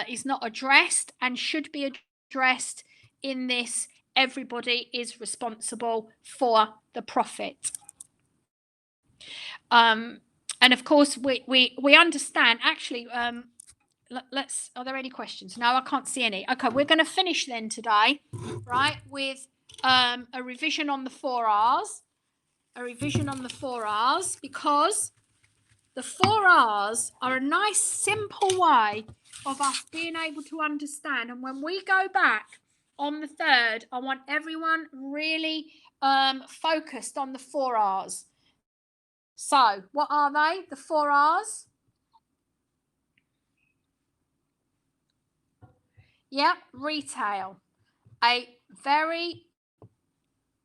is not addressed and should be addressed in this. Everybody is responsible for the profit. And of course, we understand. Actually, are there any questions? No, I can't see any. Okay, we're going to finish then today, right, with a revision on the 4 R's. A revision on the 4 R's, because the 4 R's are a nice, simple way of us being able to understand. And when we go back on the 3rd, I want everyone really focused on the 4 R's. So, what are they? The 4 R's? Yep, retail. A very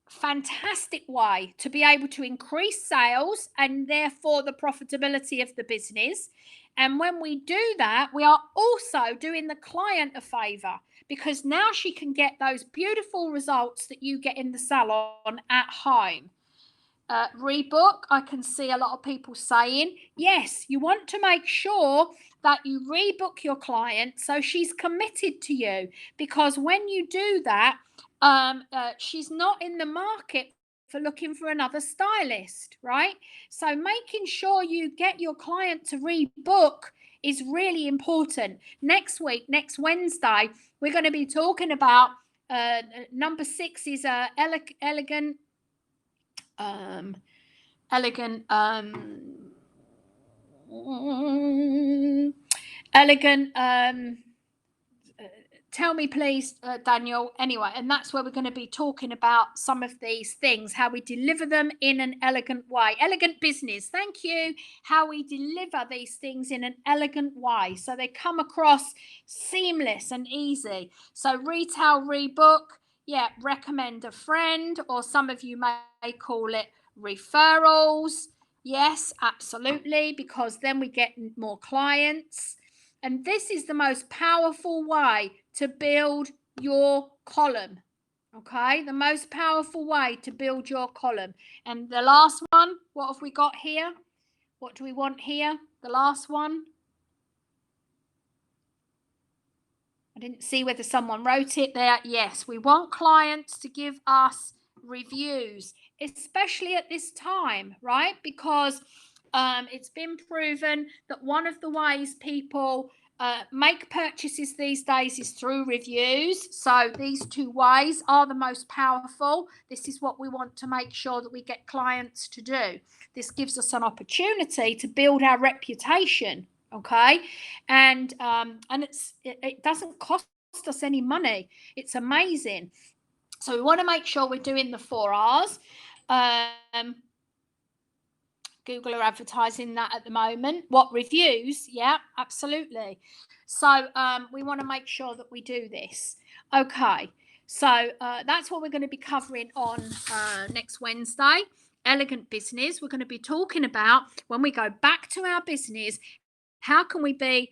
fantastic way to be able to increase sales and therefore the profitability of the business. And when we do that, we are also doing the client a favor, because now she can get those beautiful results that you get in the salon at home. Rebook, I can see a lot of people saying, yes, you want to make sure that you rebook your client so she's committed to you, because when you do that, she's not in the market for looking for another stylist, right? So making sure you get your client to rebook is really important. Next week, next Wednesday, we're going to be talking about number 6 is elegant elegant elegant tell me please, Daniel. Anyway, and that's where we're going to be talking about some of these things, how we deliver them in an elegant way. Elegant business, thank you. How we deliver these things in an elegant way so they come across seamless and easy. So retail rebook, yeah, recommend a friend, or some of you may call it referrals. Yes, absolutely, because then we get more clients. And this is the most powerful way to build your column. Okay, the most powerful way to build your column. And the last one, what have we got here? What do we want here? The last one. I didn't see whether someone wrote it there. Yes, we want clients to give us reviews, especially at this time, right? Because it's been proven that one of the ways people make purchases these days is through reviews. So these two ways are the most powerful. This is what we want to make sure that we get clients to do. This gives us an opportunity to build our reputation. Okay, and it doesn't cost us any money. It's amazing. So we want to make sure we're doing the 4 R's. Google are advertising that at the moment. What, reviews? Yeah, absolutely. So we want to make sure that we do this. Okay, so that's what we're going to be covering on next Wednesday. Elegant business. We're going to be talking about, when we go back to our business, how can we be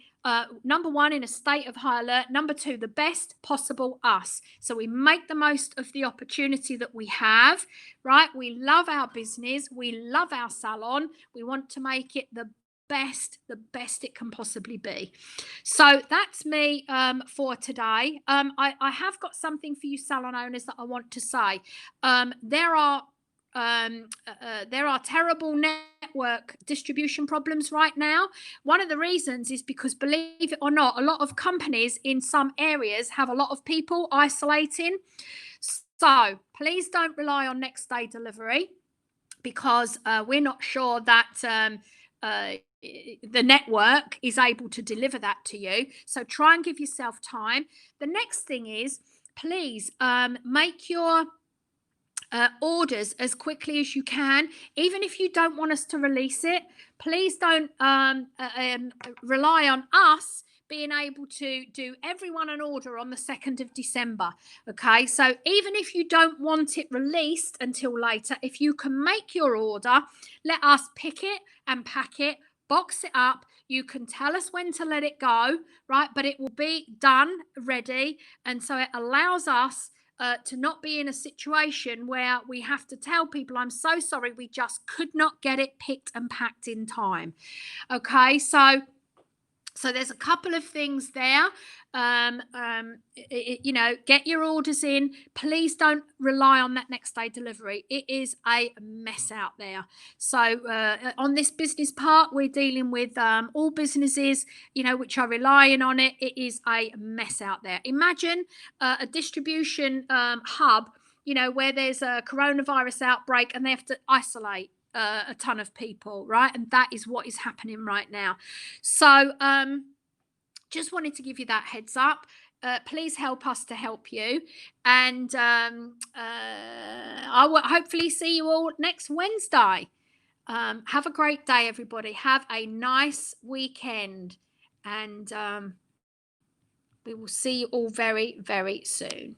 number one, in a state of high alert, number two, the best possible us, so we make the most of the opportunity that we have, right? We love our business, we love our salon, we want to make it the best it can possibly be. So that's me for today. I have got something for you salon owners that I want to say. There are terrible network distribution problems right now. One of the reasons is because, believe it or not, a lot of companies in some areas have a lot of people isolating. So please don't rely on next day delivery, because we're not sure that the network is able to deliver that to you. So try and give yourself time. The next thing is, please make your orders as quickly as you can. Even if you don't want us to release it, please don't rely on us being able to do everyone an order on the 2nd of December. Okay, so even if you don't want it released until later, if you can make your order, let us pick it and pack it, box it up. You can tell us when to let it go, right? But it will be done, ready. And so it allows us to not be in a situation where we have to tell people, I'm so sorry, we just could not get it picked and packed in time. Okay, so there's a couple of things there. Get your orders in. Please don't rely on that next day delivery. It is a mess out there. So on this business part, we're dealing with all businesses, which are relying on it. It is a mess out there. Imagine a distribution hub, where there's a coronavirus outbreak and they have to isolate a ton of people, right? And that is what is happening right now. So just wanted to give you that heads up. Please help us to help you, and I will hopefully see you all next Wednesday. Have a great day, everybody. Have a nice weekend, and we will see you all very, very soon.